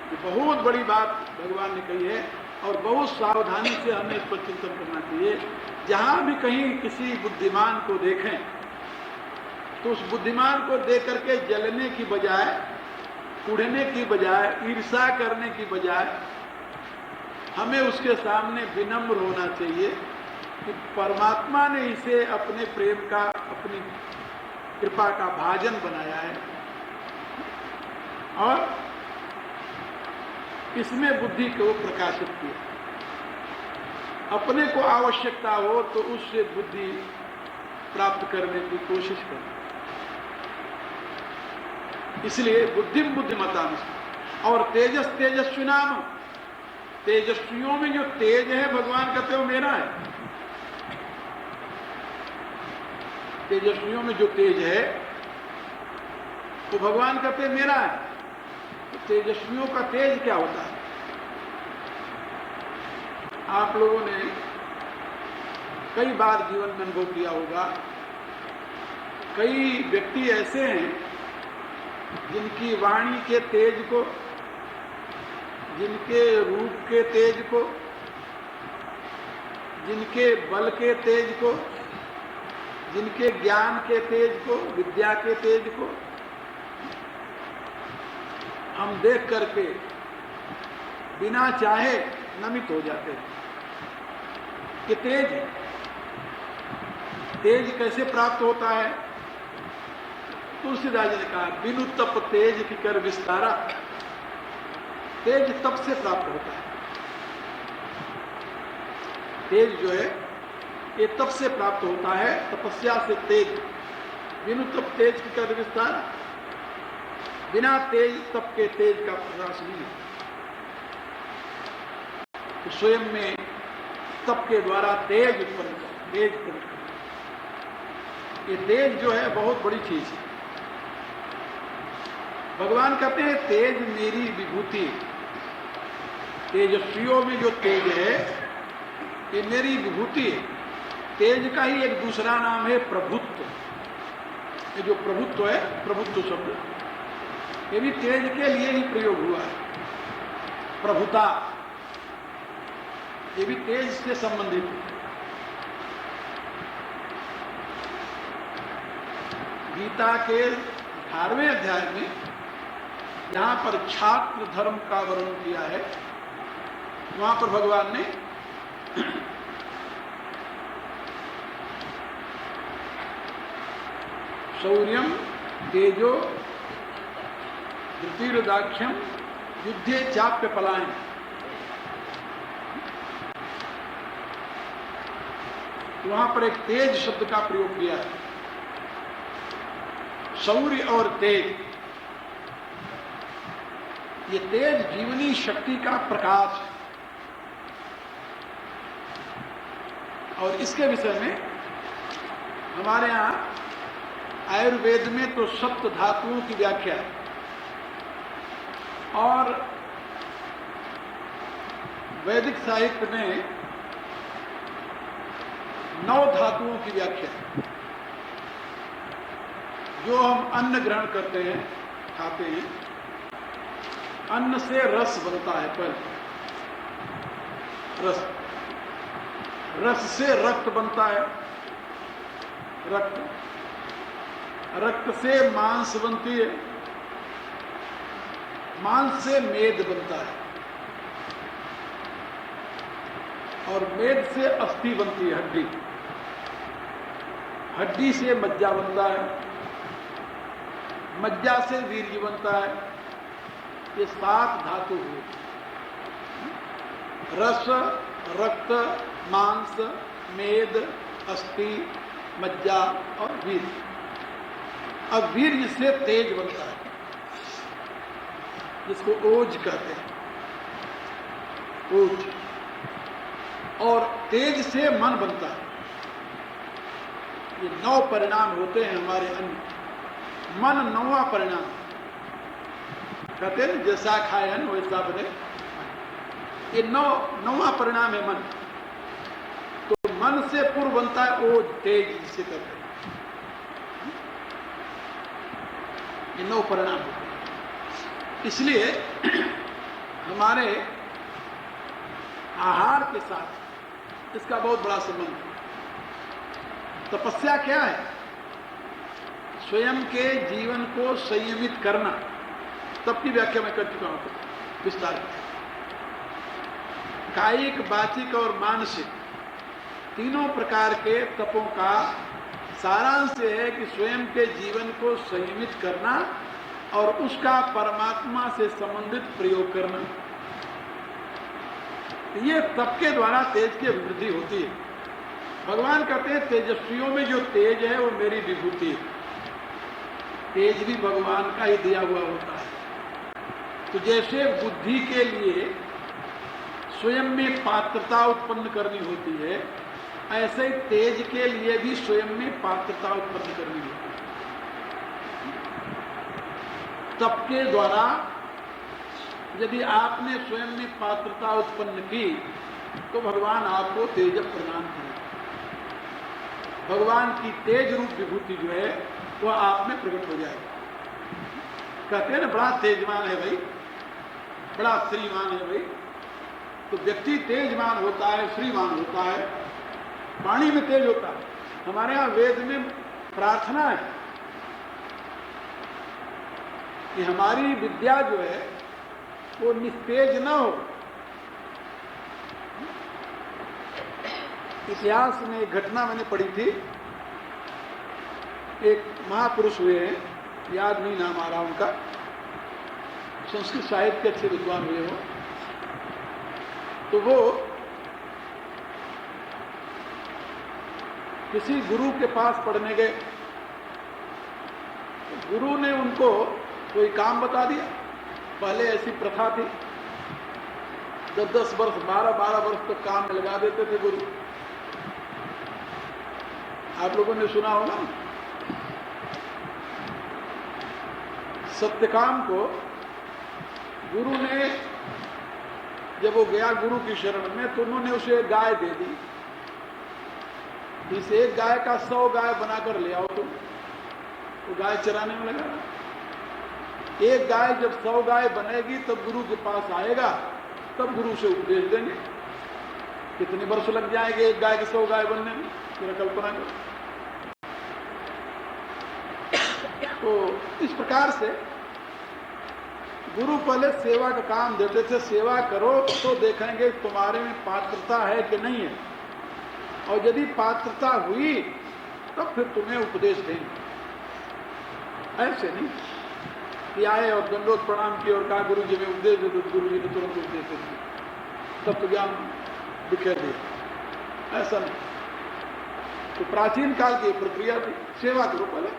ये बहुत बड़ी बात भगवान ने कही है, और बहुत सावधानी से हमें इस पर चिंतन करना चाहिए। जहां भी कहीं किसी बुद्धिमान को देखें तो उस बुद्धिमान को देख करके जलने की बजाय, उड़ने की बजाय, ईर्ष्या करने की बजाय हमें उसके सामने विनम्र होना चाहिए कि परमात्मा ने इसे अपने प्रेम का, अपनी कृपा का भाजन बनाया है, और इसमें बुद्धि को प्रकाशित किया। अपने को आवश्यकता हो तो उससे बुद्धि प्राप्त करने की कोशिश करें। इसलिए बुद्धिम बुद्धिमताम, और तेजस तेजस्वी नाम, तेजस्वियों में जो तेज है भगवान कहते हो मेरा है। तेजस्वियों में जो तेज है तो भगवान कहते हैं मेरा है। तो तेजस्वियों का तेज क्या होता है? आप लोगों ने कई बार जीवन में अनुभव किया होगा, कई व्यक्ति ऐसे हैं जिनकी वाणी के तेज को, जिनके रूप के तेज को, जिनके बल के तेज को, जिनके ज्ञान के तेज को, विद्या के तेज को हम देख करके बिना चाहे नमित हो जाते हैं कि तेज है। तेज कैसे प्राप्त होता है? तुलसीदास जी ने कहा बिनु तप तेज की कर विस्तारा। तेज तप से प्राप्त होता है। तेज जो है ये तप से प्राप्त होता है, तपस्या से तेज। बिनु तप तेज की कर विस्तारा। बिना तेज तप के तेज का प्रकाश नहीं है। तो स्वयं में तप के द्वारा तेज उत्पन्न कर, तेज उत्पन्न कर। ये तेज जो है बहुत बड़ी चीज है। भगवान कहते हैं तेज मेरी विभूति। तेजस्वियों में जो तेज है ये मेरी विभूति है। तेज का ही एक दूसरा नाम है प्रभुत्व। ये जो प्रभुत्व है, प्रभुत्व शब्द ये भी तेज के लिए ही प्रयोग हुआ है। प्रभुता ये भी तेज से संबंधित है। गीता के 18वें अध्याय में जहां पर छात्र धर्म का वर्णन किया है, वहां पर भगवान ने शौर्यम तेजो धृतिर्दाक्ष्यम युद्धे चाप्य पलायन। वहां पर एक तेज शब्द का प्रयोग किया है। शौर्य और तेज, ये तेज जीवनी शक्ति का प्रकाश है। और इसके विषय में हमारे यहां आयुर्वेद में तो सप्त धातुओं की व्याख्या है और वैदिक साहित्य में 9 धातुओं की व्याख्या है। जो हम अन्न ग्रहण करते हैं, खाते हैं, अन्न से रस बनता है। पहले रस, रस से रक्त बनता है, रक्त, रक्त से मांस बनती है, मांस से मेद बनता है और मेद से अस्थि बनती है, हड्डी, हड्डी से मज्जा बनता है, मज्जा से वीर्य बनता है। ये 7 धातु हुए, रस, रक्त, मांस, मेद, अस्थि, मज्जा और वीर्य। अब वीर्य से तेज बनता है जिसको ओज कहते हैं, ओज। और तेज से मन बनता है। ये 9 परिणाम होते हैं हमारे अन्न। मन 9वां परिणाम कहते हैं, जैसा खाए अन्न वैसा बने। ये 9वां परिणाम है मन। तो मन से पूर्व बनता है ओज, तेज जिसे कहते हैं। ये 9 परिणाम होते हैं। इसलिए हमारे आहार के साथ इसका बहुत बड़ा संबंध है। तपस्या क्या है? स्वयं के जीवन को संयमित करना। तब की व्याख्या मैं कर चुका हूं विस्तार में। कायिक, वाचिक और मानसिक तीनों प्रकार के तपों का सारांश है कि स्वयं के जीवन को संयमित करना और उसका परमात्मा से संबंधित प्रयोग करना। ये तप के द्वारा तेज की अभिवृद्धि होती है। भगवान कहते हैं तेजस्वियों में जो तेज है वो मेरी विभूति है। तेज भी भगवान का ही दिया हुआ होता है। तो जैसे बुद्धि के लिए स्वयं में पात्रता उत्पन्न करनी होती है, ऐसे ही तेज के लिए भी स्वयं में पात्रता उत्पन्न करनी होती है। तप के द्वारा यदि आपने स्वयं में पात्रता उत्पन्न की तो भगवान आपको तेज प्रदान करेगा। भगवान की तेज रूप विभूति जो है वह आप में प्रकट हो जाएगी। कहते हैं ना, बड़ा तेजवान है भाई, बड़ा श्रीमान है भाई। तो व्यक्ति तेजवान होता है, श्रीमान होता है, वाणी में तेज होता है। हमारे यहां वेद में प्रार्थना है कि हमारी विद्या जो है वो निस्तेज न हो। इतिहास में एक घटना मैंने पढ़ी थी। एक महापुरुष हुए हैं, याद नहीं नाम आ रहा उनका, संस्कृत साहित्य के अच्छे विद्वान हुए हो। तो वो किसी गुरु के पास पढ़ने गए। गुरु ने उनको कोई काम बता दिया। पहले ऐसी प्रथा थी, 10-10 वर्ष 12-12 वर्ष तक काम में लगा देते थे गुरु। आप लोगों ने सुना होगा। सत्यकाम को गुरु ने, जब वो गया गुरु की शरण में, तो उन्होंने उसे गाय दे दी। इस एक गाय का 100 गाय बनाकर ले आओ तुम। वो गाय चराने में लगा। एक गाय जब 100 गाय बनेगी तब गुरु के पास आएगा, तब गुरु से उपदेश देंगे। कितने वर्ष लग जाएंगे एक गाय के 100 गाय बनने में, मेरा कल्पना करो। तो इस प्रकार से गुरु पहले सेवा का काम देते थे। सेवा करो तो देखेंगे तुम्हारे में पात्रता है कि नहीं है, और यदि पात्रता हुई तो फिर तुम्हें उपदेश देंगे। ऐसे नहीं कि आए और दंडोत प्रणाम किए और कहा गुरु जी में उपदेश दे, तो गुरु जी ने तुरंत उपदेश दे दिया, तब तो ज्ञान बिखेर दिया। ऐसा नहीं। तो प्राचीन काल की प्रक्रिया थी, सेवा करो पहले,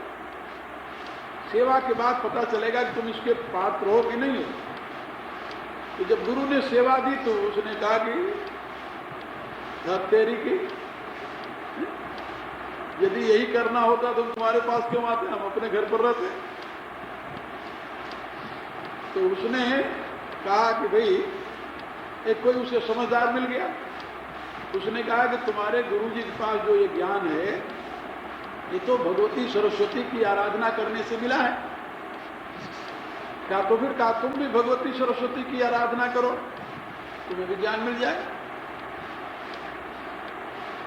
सेवा के बाद पता चलेगा कि तुम इसके पात्र हो कि नहीं हो। तो जब गुरु ने सेवा दी तो उसने कहा कि तेरी की, यदि यही करना होता तो तुम्हारे पास क्यों आते, हम अपने घर पर रहते। तो उसने कहा कि भाई, एक कोई उसे समझदार मिल गया। उसने कहा कि तुम्हारे गुरु जी के पास जो ये ज्ञान है, ये तो भगवती सरस्वती की आराधना करने से मिला है। क्या तो फिर कहा तुम भी भगवती सरस्वती की आराधना करो, तुम्हें भी ज्ञान मिल जाए।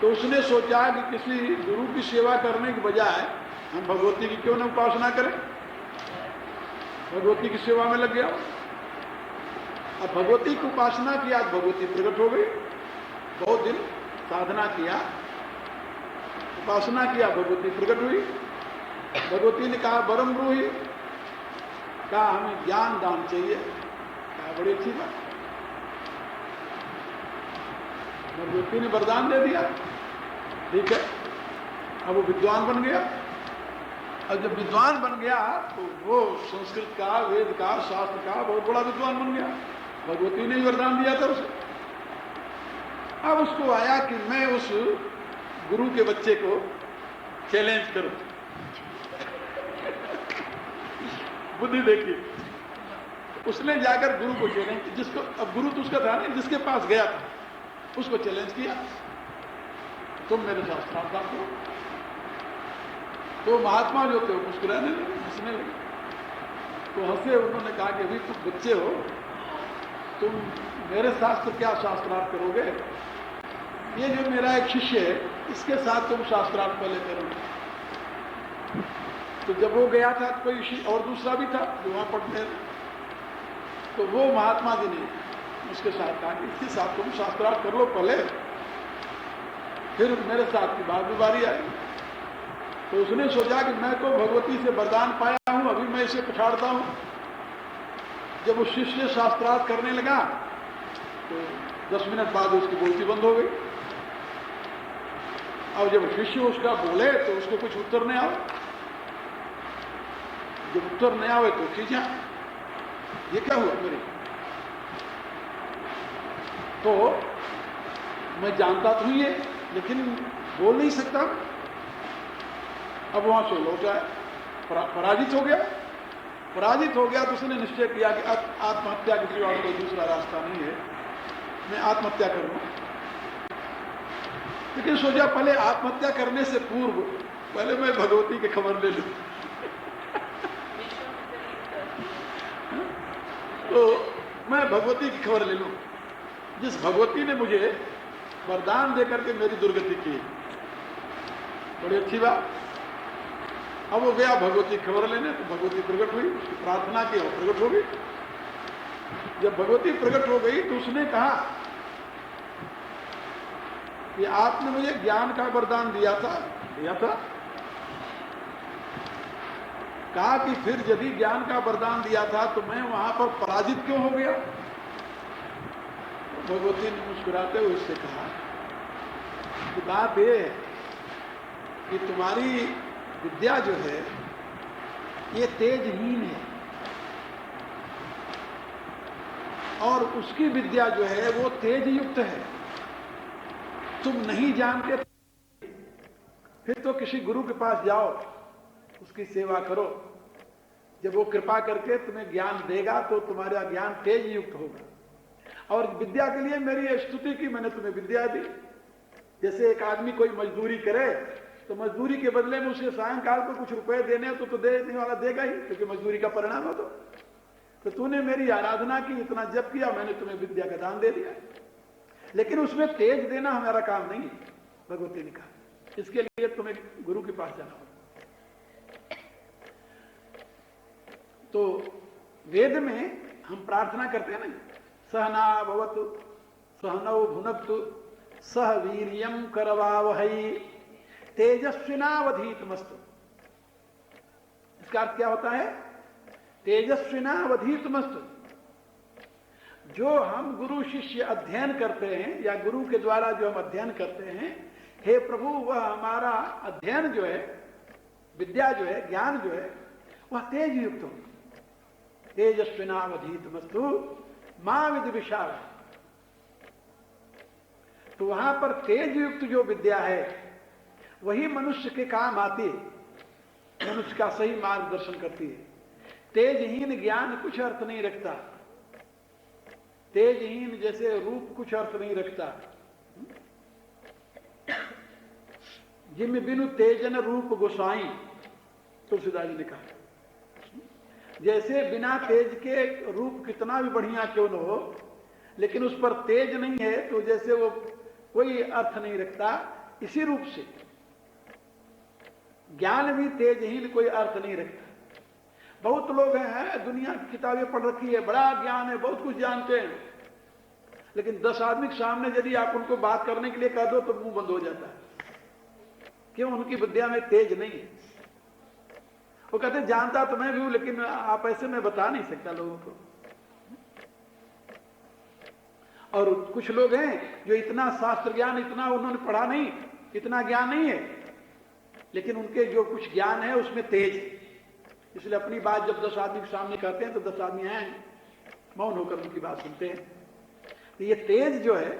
तो उसने सोचा कि किसी गुरु की सेवा करने के बजाय हम भगवती की क्यों न उपासना करें। भगवती की सेवा में लग गया। अब भगवती की उपासना किया, भगवती प्रकट हो गई। बहुत दिन साधना किया, उपासना किया, भगवती प्रकट हुई। भगवती ने कहा बरम ब्रूहि, कहा हमें ज्ञान दान चाहिए। कहा बड़ी अच्छी बात। भगवती ने वरदान दे दिया, ठीक है। अब वो विद्वान बन गया। अब जब विद्वान बन गया तो वो संस्कृत का, वेद का, शास्त्र का बहुत बड़ा विद्वान बन गया। भगवती ने वरदान दिया था उसे। अब उसको आया कि मैं उस गुरु के बच्चे को चैलेंज करूं। बुद्धि देखी। उसने जाकर गुरु को चैलेंज, जिसको, अब गुरु तो उसका था नहीं, जिसके पास गया था उसको चैलेंज किया, तुम मेरे शास्त्रार्थ करो। तो महात्मा जो थे मुस्कुराने लगे, हंसने लगे। तो हंसे, उन्होंने कहा कि अभी तुम बच्चे हो, तुम मेरे शास्त्र क्या शास्त्रार्थ करोगे। ये जो मेरा एक शिष्य है, इसके साथ तुम शास्त्रार्थ पहले करोगे। तो जब वो गया था तो कोई और दूसरा भी था जो वहां पढ़ते थे। तो वो महात्मा जी ने उसके साथ कहा कि इसके साथ तुम शास्त्रार्थ कर लो पहले, फिर मेरे साथ की बात भी बारी आई। तो उसने सोचा कि मैं तो भगवती से वरदान पाया हूं, अभी मैं इसे पछाड़ता हूं। जब वो शिष्य शास्त्रार्थ करने लगा तो 10 मिनट बाद उसकी बोलती बंद हो गई। अब जब शिष्य उसका बोले तो उसको कुछ उत्तर नहीं आवे। जब उत्तर नहीं आवे तो खींचा। ये क्या हुआ मेरे? तो मैं जानता तो ये, लेकिन बोल नहीं सकता। अब वहां से लौट आया, पराजित हो गया। पराजित हो गया तो उसने निश्चय किया कि अब आत्महत्या के सिवा कोई दूसरा रास्ता नहीं है, मैं आत्महत्या कर लूं। लेकिन सोचा पहले आत्महत्या करने से पूर्व पहले मैं भगवती की खबर ले लूं। तो मैं भगवती की खबर ले लूं, जिस भगवती ने मुझे वरदान देकर के मेरी दुर्गति की। बड़ी अच्छी बात। अब वो गया भगवती की खबर लेने, तो भगवती प्रकट हुई, प्रार्थना की और प्रकट हो गई। जब भगवती प्रकट हो गई तो उसने कहा कि आपने मुझे ज्ञान का वरदान दिया था। कहा कि फिर यदि ज्ञान का वरदान दिया था तो मैं वहां पर पराजित क्यों हो गया? भगवती ने मुस्कुराते हुए उससे कहा कि बात यह है कि तुम्हारी विद्या जो है ये तेजहीन है, और उसकी विद्या जो है वो तेज युक्त है। तुम नहीं जानते, फिर तो किसी गुरु के पास जाओ, उसकी सेवा करो। जब वो कृपा करके तुम्हें ज्ञान देगा तो तुम्हारा ज्ञान तेज युक्त होगा। और विद्या के लिए मेरी स्तुति की, मैंने तुम्हें विद्या दी। जैसे एक आदमी कोई मजदूरी करे तो मजदूरी के बदले में उसे सायंकाल को कुछ रुपए देने तो देने वाला देगा ही, क्योंकि मजदूरी का परिणाम हो। तो तूने मेरी आराधना की, इतना जप किया, मैंने तुम्हें विद्या का दान दे दिया, लेकिन उसमें तेज देना हमारा काम नहीं है। भगवती ने कहा इसके लिए तुम्हें गुरु के पास जाना होगा। तो वेद में हम प्रार्थना करते हैं ना, सहना भवतु सहनौ भुनक्तु सह वीर्यं करवावहै तेजस्विनावधीतमस्तु। इसका अर्थ क्या होता है? तेजस्विनावधीतमस्तु। जो हम गुरु शिष्य अध्ययन करते हैं या गुरु के द्वारा जो हम अध्ययन करते हैं, हे प्रभु वह हमारा अध्ययन जो है, विद्या जो है, ज्ञान जो है, वह तेज युक्त हो। तेजस्विनावधीतमस्तु मां विद्विषाव। तो वहां पर तेज युक्त जो विद्या है वही मनुष्य के काम आती है, मनुष्य का सही मार्गदर्शन करती है। तेजहीन ज्ञान कुछ अर्थ नहीं रखता, तेजहीन जैसे रूप कुछ अर्थ नहीं रखता। जिम बिनु तेजन रूप गोसाई, तुलसीदास जी ने कहा। जैसे बिना तेज के रूप कितना भी बढ़िया क्यों न हो, लेकिन उस पर तेज नहीं है तो जैसे वो कोई अर्थ नहीं रखता। इसी रूप से ज्ञान भी तेजहीन कोई अर्थ नहीं रखता। बहुत लोग हैं, दुनिया की किताबें पढ़ रखी है, बड़ा ज्ञान है, बहुत कुछ जानते हैं, लेकिन 10 आदमी के सामने यदि आप उनको बात करने के लिए कह दो तो मुंह बंद हो जाता है। क्यों? उनकी विद्या में तेज नहीं है। वो कहते हैं जानता तो मैं भी हूं, लेकिन आप ऐसे में बता नहीं सकता लोगों को। और कुछ लोग हैं जो इतना शास्त्र ज्ञान, इतना उन्होंने पढ़ा नहीं, इतना ज्ञान नहीं है, लेकिन उनके जो कुछ ज्ञान है उसमें तेज है। इसलिए अपनी बात जब 10 आदमी के सामने कहते हैं तो 10 आदमी हैं मौन होकर उनकी बात सुनते हैं। तो ये तेज जो है,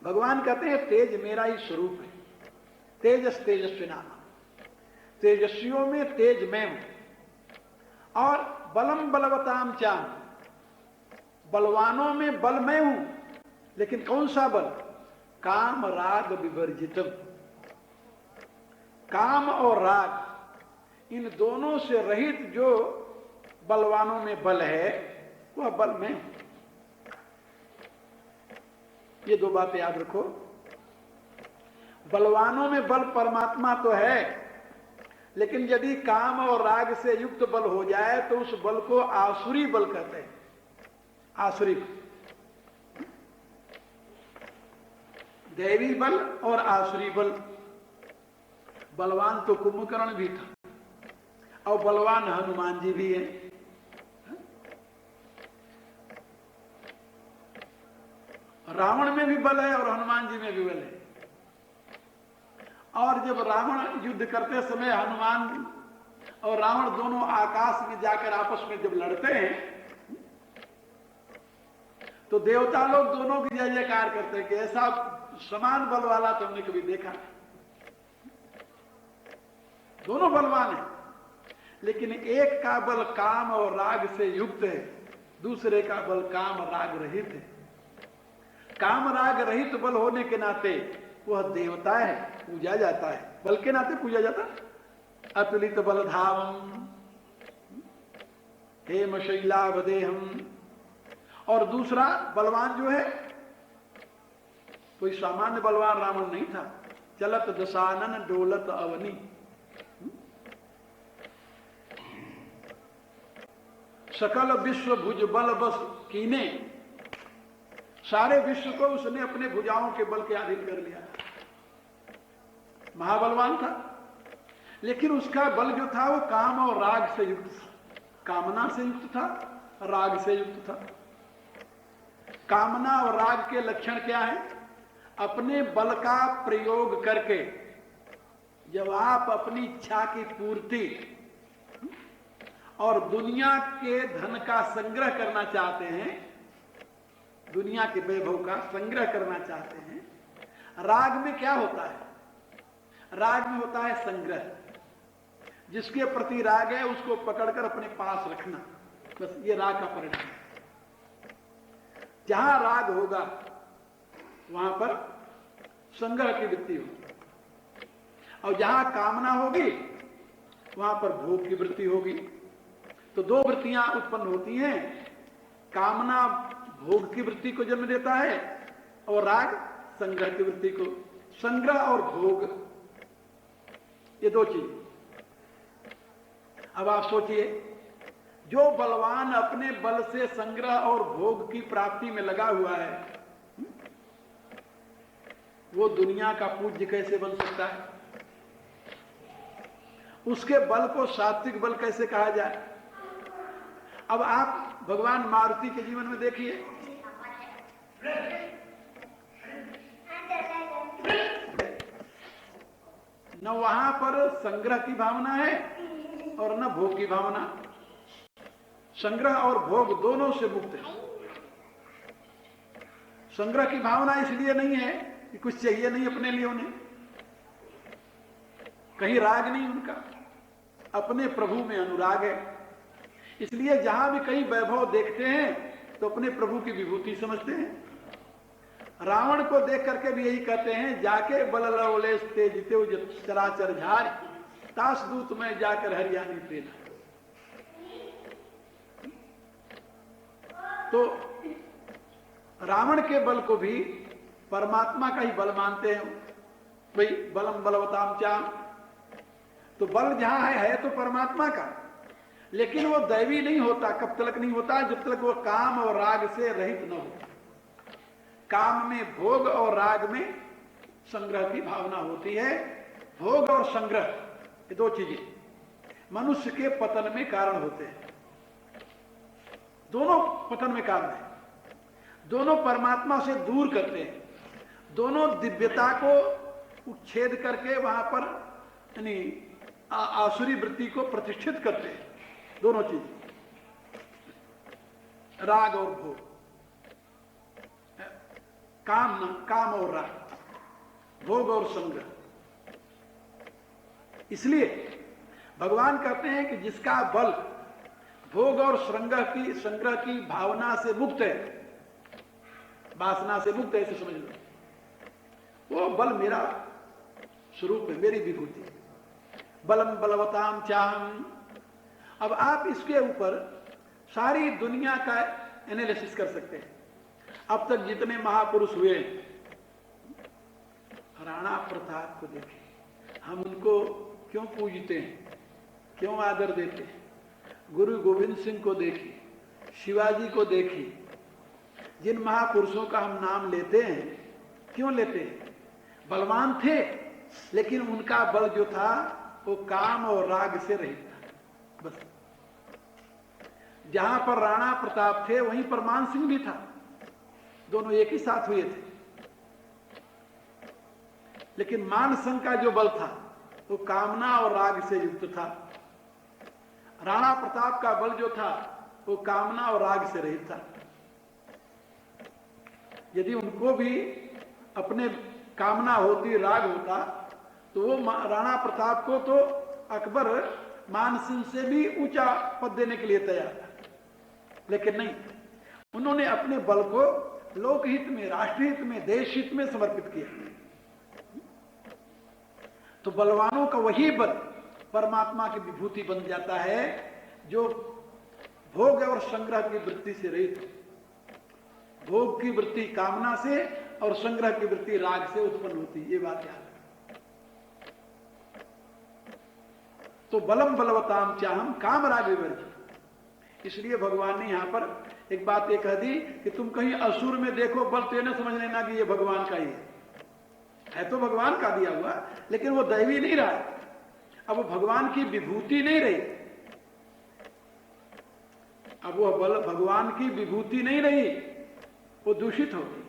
भगवान कहते हैं तेज मेरा ही स्वरूप है। तेजस तेजस्वी नाम, तेजस्वियों में तेज मैं हूं। और बलम बलवताम चाम, बलवानों में बल मैं हूं, लेकिन कौन सा बल? काम राग विवर्जितम। काम और राग इन दोनों से रहित जो बलवानों में बल है वह बल में हूं। ये 2 बातें याद रखो। बलवानों में बल परमात्मा तो है, लेकिन यदि काम और राग से युक्त बल हो जाए तो उस बल को आसुरी बल कहते हैं। आसुरी दैवी बल और आसुरी बल। बलवान तो कुंभकर्ण भी था, और बलवान हनुमान जी भी हैं। रावण में भी बल है और हनुमान जी में भी बल है। और जब रावण युद्ध करते समय हनुमान और रावण दोनों आकाश में जाकर आपस में जब लड़ते हैं तो देवता लोग दोनों की जय जयकार करते हैं कि ऐसा समान बल वाला तो हमने कभी देखा नहीं। दोनों बलवान हैं, लेकिन एक का बल काम और राग से युक्त है, दूसरे का बल काम राग रहित है। काम राग रहित बल होने के नाते वह देवता है, पूजा जाता है, बल के नाते पूजा जाता है। अतुलित बलधावम हेम शैलावदेहम। और दूसरा बलवान जो है, कोई सामान्य बलवान रावण नहीं था। चलत दशानन डोलत अवनी। सकल विश्व भुज बल बस कीने। सारे विश्व को उसने अपने भुजाओं के बल के अधीन कर लिया। महाबलवान था, लेकिन उसका बल जो था वो काम और राग से युक्त था। कामना से युक्त था, राग से युक्त था। कामना और राग के लक्षण क्या है? अपने बल का प्रयोग करके जब आप अपनी इच्छा की पूर्ति और दुनिया के धन का संग्रह करना चाहते हैं, दुनिया के वैभव का संग्रह करना चाहते हैं, राग में क्या होता है? राग में होता है संग्रह। जिसके प्रति राग है उसको पकड़कर अपने पास रखना, बस ये राग का परिणाम है। जहां राग होगा वहां पर संग्रह की वृत्ति होगी, और जहां कामना होगी वहां पर भोग की वृत्ति होगी। तो दो वृत्तियां उत्पन्न होती हैं। कामना भोग की वृत्ति को जन्म देता है और राग संग्रह की वृत्ति को। संग्रह और भोग, ये दो चीज। अब आप सोचिए, जो बलवान अपने बल से संग्रह और भोग की प्राप्ति में लगा हुआ है, वो दुनिया का पूज्य कैसे बन सकता है? उसके बल को सात्विक बल कैसे कहा जाए? अब आप भगवान मारुति के जीवन में देखिए, न वहां पर संग्रह की भावना है और न भोग की भावना। संग्रह और भोग दोनों से मुक्त है। संग्रह की भावना इसलिए नहीं है कि कुछ चाहिए नहीं अपने लिए उन्हें, कहीं राग नहीं उनका, अपने प्रभु में अनुराग है। इसलिए जहां भी कहीं वैभव देखते हैं तो अपने प्रभु की विभूति समझते हैं। रावण को देख करके भी यही कहते हैं, जाके बल लवलेश तेजिते चराचर झार तास दूत में जाकर हरियाणी प्रेरणा। तो रावण के बल को भी परमात्मा का ही बल मानते हैं भाई, बलम बलवताम चाम। तो बल जहां है तो परमात्मा का, लेकिन वो दैवी नहीं होता। कब तक नहीं होता? जब तक वो काम और राग से रहित न हो। काम में भोग और राग में संग्रह की भावना होती है। भोग और संग्रह ये दो चीजें मनुष्य के पतन में कारण होते हैं। दोनों पतन में कारण है, दोनों परमात्मा से दूर करते हैं, दोनों दिव्यता को उच्छेद करके वहां पर यानी आसुरी वृत्ति को प्रतिष्ठित करते हैं। दोनों चीज, राग और भोग, काम और राग, भोग और संग्रह। इसलिए भगवान कहते हैं कि जिसका बल भोग और संग्रह की भावना से मुक्त है, वासना से मुक्त है, ऐसे समझ लो, वो बल मेरा स्वरूप है, मेरी विभूति। बलम बलवताम चाहम। अब आप इसके ऊपर सारी दुनिया का एनालिसिस कर सकते हैं। अब तक जितने महापुरुष हुए, राणा प्रताप को देखें, हम उनको क्यों पूजते हैं, क्यों आदर देते हैं। गुरु गोविंद सिंह को देखिए, शिवाजी को देखिए, जिन महापुरुषों का हम नाम लेते हैं, क्यों लेते हैं? बलवान थे, लेकिन उनका बल जो था वो काम और राग से रहित था। बस जहां पर राणा प्रताप थे वहीं पर मान सिंह भी था, दोनों एक ही साथ हुए थे। लेकिन मान सिंह का जो बल था वो कामना और राग से युक्त था। राणा प्रताप का बल जो था वो कामना और राग से रहित था। यदि उनको भी अपने कामना होती, राग होता, तो वो राणा प्रताप को तो अकबर मान सिंह से भी ऊंचा पद देने के लिए तैयार था, लेकिन नहीं, उन्होंने अपने बल को लोकहित में, राष्ट्रहित में, देश हित में समर्पित किया। तो बलवानों का वही बल परमात्मा की विभूति बन जाता है जो भोग और संग्रह की वृत्ति से रहित, भोग की वृत्ति कामना से और संग्रह की वृत्ति राग से उत्पन्न होती है। ये बात याद है। तो बलम बलवताम चाहम काम राग विवर्जित। इसलिए भगवान ने यहां पर एक बात ये कह दी कि तुम कहीं असुर में देखो बल, तो ये ना समझ लेना कि ये भगवान का ही है तो भगवान का दिया हुआ, लेकिन वो दैवी नहीं रहा, अब वो भगवान की विभूति नहीं रही, अब वो बल भगवान की विभूति नहीं रही, वो दूषित होगी।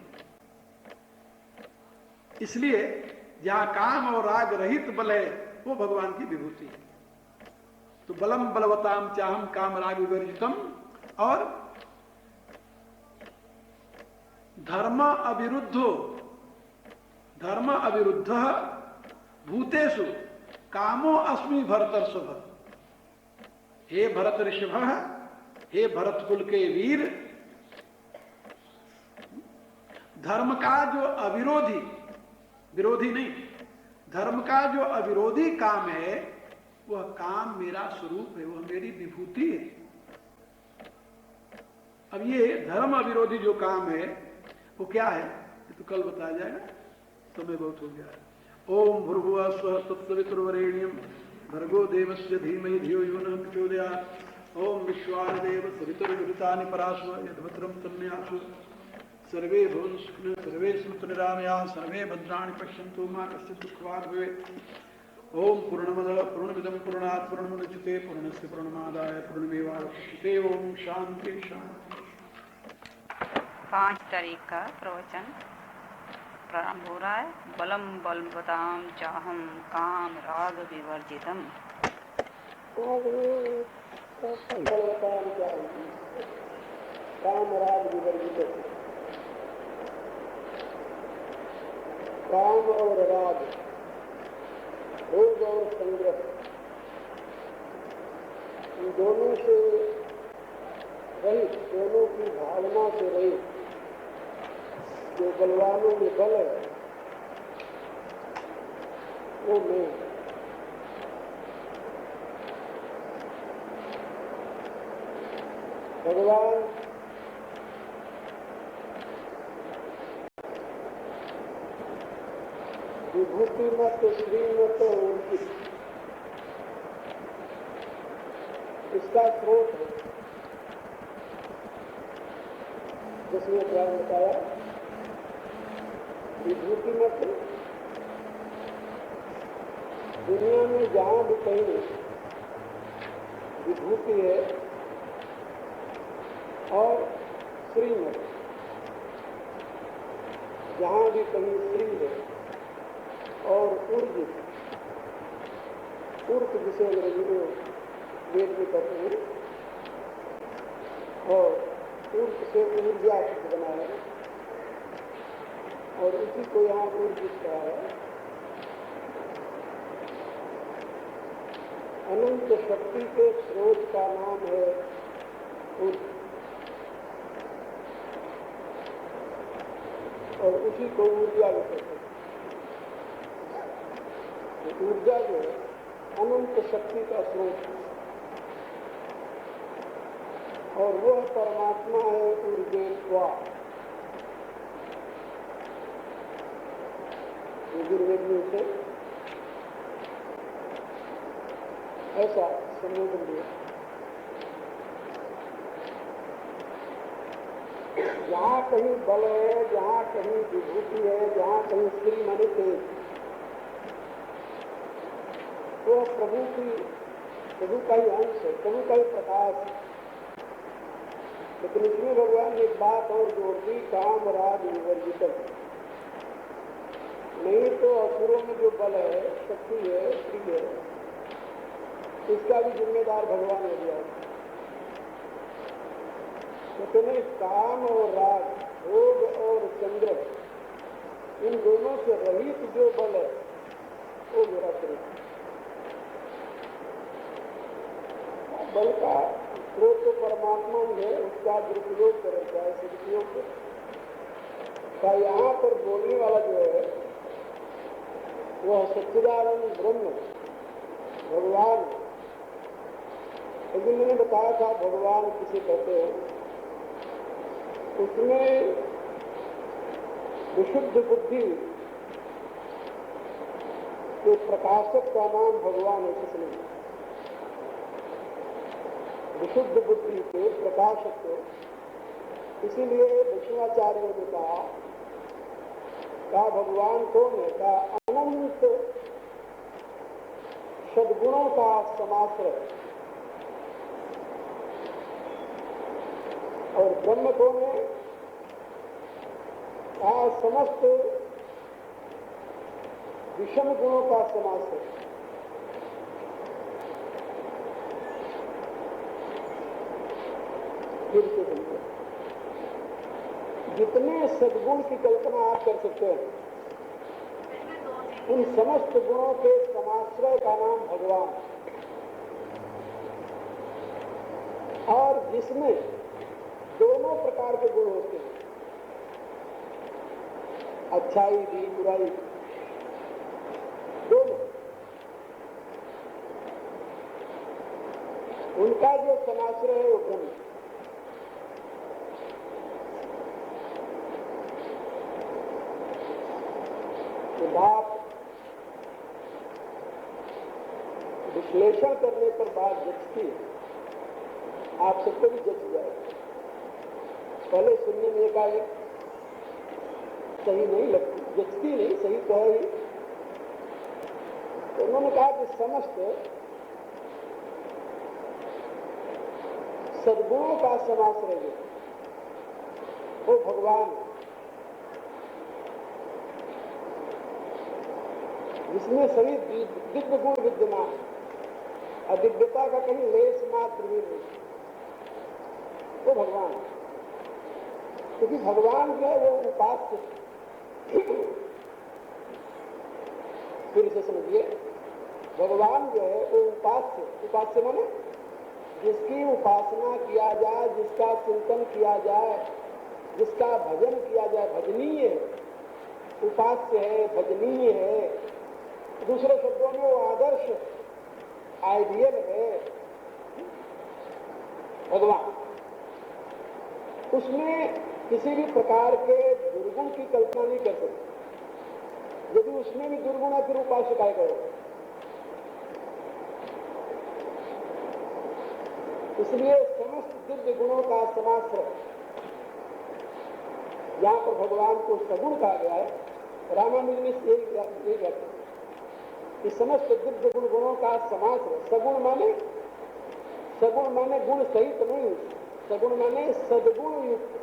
इसलिए जहां काम और राग रहित बल है वो भगवान की विभूति है। तो बलम बलवताम चाहम काम राग विवर्जितम, और धर्म अविरुद्धो, धर्म अविरुद्ध भूतेषु कामो अस्मि भरतर्षभ। हे भरत ऋषभ, हे भरत कुल के वीर, धर्म का जो अविरोधी, विरोधी नहीं, धर्म का जो अविरोधी काम है वह काम मेरा स्वरूप है, वह मेरी विभूति है। अब ये धर्म अविरोधी जो काम है वो क्या है, ये तो कल बताया जाएगा, समय बहुत हो गया है। ओम भूर्भुवः स्वः तत्सवितुर्वरेण्यं भर्गो देवस्य धीमहि धियो यो नः प्रचोदयात्। ओम विश्वादेव सवितुर्वृतानि पराशु यद्भद्रं तन्यासु सर्वे भवन्तु सुखिनः सर्वे सन्तु निरामयाः सर्वे भद्राणि पश्यन्तु मा कश्चित् दुःखभाग् भवेत्। ओम पूर्णमदः पूर्णमिदं पूर्णात् पूर्णमुदच्यते पूर्णस्य पूर्णमादाय पूर्णमेवावशिष्यते। ओम शांति शांति। 5 तारीख का प्रवचन प्रारंभ हो रहा है। बलम बलवताम चाहम काम राग विवर्जितम। काम राग विवर्जितम। काम और राग, भोग और संग्रह, इन दोनों से रहित, दोनों की भावना से रहित जो बलवानों में बल है वो मैं। भगवान विभूति मत श्रीमत उनकी इसका स्रोत है, जिसमें क्या बताया, विभूति मत दुनिया में जहां भी कहीं विभूति है और श्रीमत जहां भी कहीं श्री है और ऊर्जित, ऊर्त जिसे अंग्रेजी में वेद में कहते हैं, और ऊर्त से ऊर्जा बना है और उसी को यहाँ ऊर्जित कहा है। अनंत शक्ति के स्रोत का नाम है ऊर्ज, और उसी को ऊर्जा भी कहते हैं। ऊर्जा जो है अनंत शक्ति का स्रोत है और वह परमात्मा है ऊर्जेत्वा। यजुर्वेद में से ऐसा संबोधन दिया। जहाँ कहीं बल है, जहाँ कहीं विभूति है, जहाँ कहीं स्त्री मणि है, वो प्रभु का ही अंश है, प्रभु का ही प्रकाश है। लेकिन इसमें भगवान ने एक बात और जोड़ दी, काम राग विवर्जितम। नहीं तो असुरों में जो बल है, शक्ति है, स्त्री है, इसका भी जिम्मेदार भगवान हो गया। कहते काम और राग, भोग और चंद्र, इन दोनों से रहित जो बल है वो मेरा प्रेम। बल का स्रोत तो परमात्मा ही है, उसका दुरुपयोग करे चाहे सदुपयोग करे। का यहाँ पर बोलने वाला जो है वह सच्चिदानंद ब्रह्म भगवान। लेकिन मैंने बताया था भगवान किसे कहते हैं, उसमें विशुद्ध बुद्धि के प्रकाशक का नाम भगवान है। किसने विशुद्ध बुद्धि के प्रकाशक को, इसीलिए विष्णुआचार्य ने कहा भगवान कौन है? का अनंत सद्गुणों का समाश्रय। और ब्रह्म कौन है? का समस्त विषम गुणों का समाश्रय। फिर से समझो, जितने सद्गुण की कल्पना आप कर सकते हैं उन समस्त गुणों के समाश्रय का नाम भगवान। और जिसमें दोनों प्रकार के गुण होते हैं, अच्छाई भी बुराई दोनों, उनका जो समाश्रय है वो ब्रह्म। बात विश्लेषण करने पर बात जचती है, आप सबको भी जच जाए। पहले सुनने में एकाएक सही नहीं लगती, जचती नहीं, सही तो है ही। तो उन्होंने कहा कि समस्त सद्गुणों का समाश्रय है वो भगवान, जिसमें सभी दिव्य गुण विद्यमान, अदिव्यता का कहीं लेस मात्र भी नहीं, वो भगवान। क्योंकि भगवान जो है वो उपास्य। फिर से समझिए, भगवान जो है वो उपास्य। उपास्य माने जिसकी उपासना किया जाए, जिसका चिंतन किया जाए, जिसका भजन किया जाए, भजनीय है, उपास्य है, भजनीय है। दूसरे शब्दों में वो आदर्श आइडियल है भगवान। उसमें किसी भी प्रकार के दुर्गुण की कल्पना नहीं कर सकते। यदि उसमें भी दुर्गुण है फिर उपास्य काय करो। इसलिए समस्त दिव्य गुणों का समाश्रय, यहां पर भगवान को सगुण कहा गया है। रामानुज ने यही व्याख्या कि समस्त दिव्य गुणों का समाश्रय। सगुण माने गुण सहित नहीं, सगुण माने सद्गुण युक्त।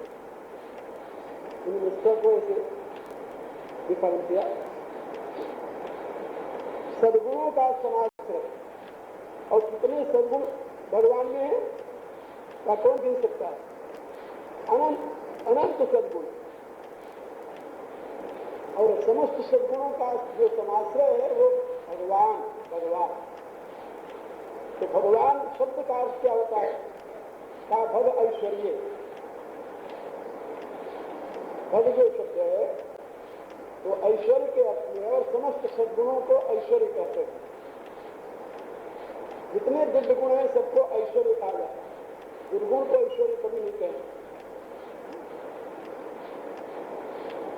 मिस्टर को इसे डिफाइन किया, सद्गुणों का समाश्रय। और कितने सद्गुण भगवान में है का कौन गिन सकता है? अनंत अनंत सद्गुण। और समस्त सद्गुणों का जो समाश्रय है वो भगवान। तो भगवान शब्द का अर्थ क्या होता है? का भग ऐश्वर्य। भग जो शब्द है वो ऐश्वर्य के अर्थ में है, और समस्त सद्गुणों को ऐश्वर्य कहते हैं। जितने दिव्य गुण हैं सबको ऐश्वर्य कहा जाता है, दुर्गुण को ऐश्वर्य कभी नहीं कहते।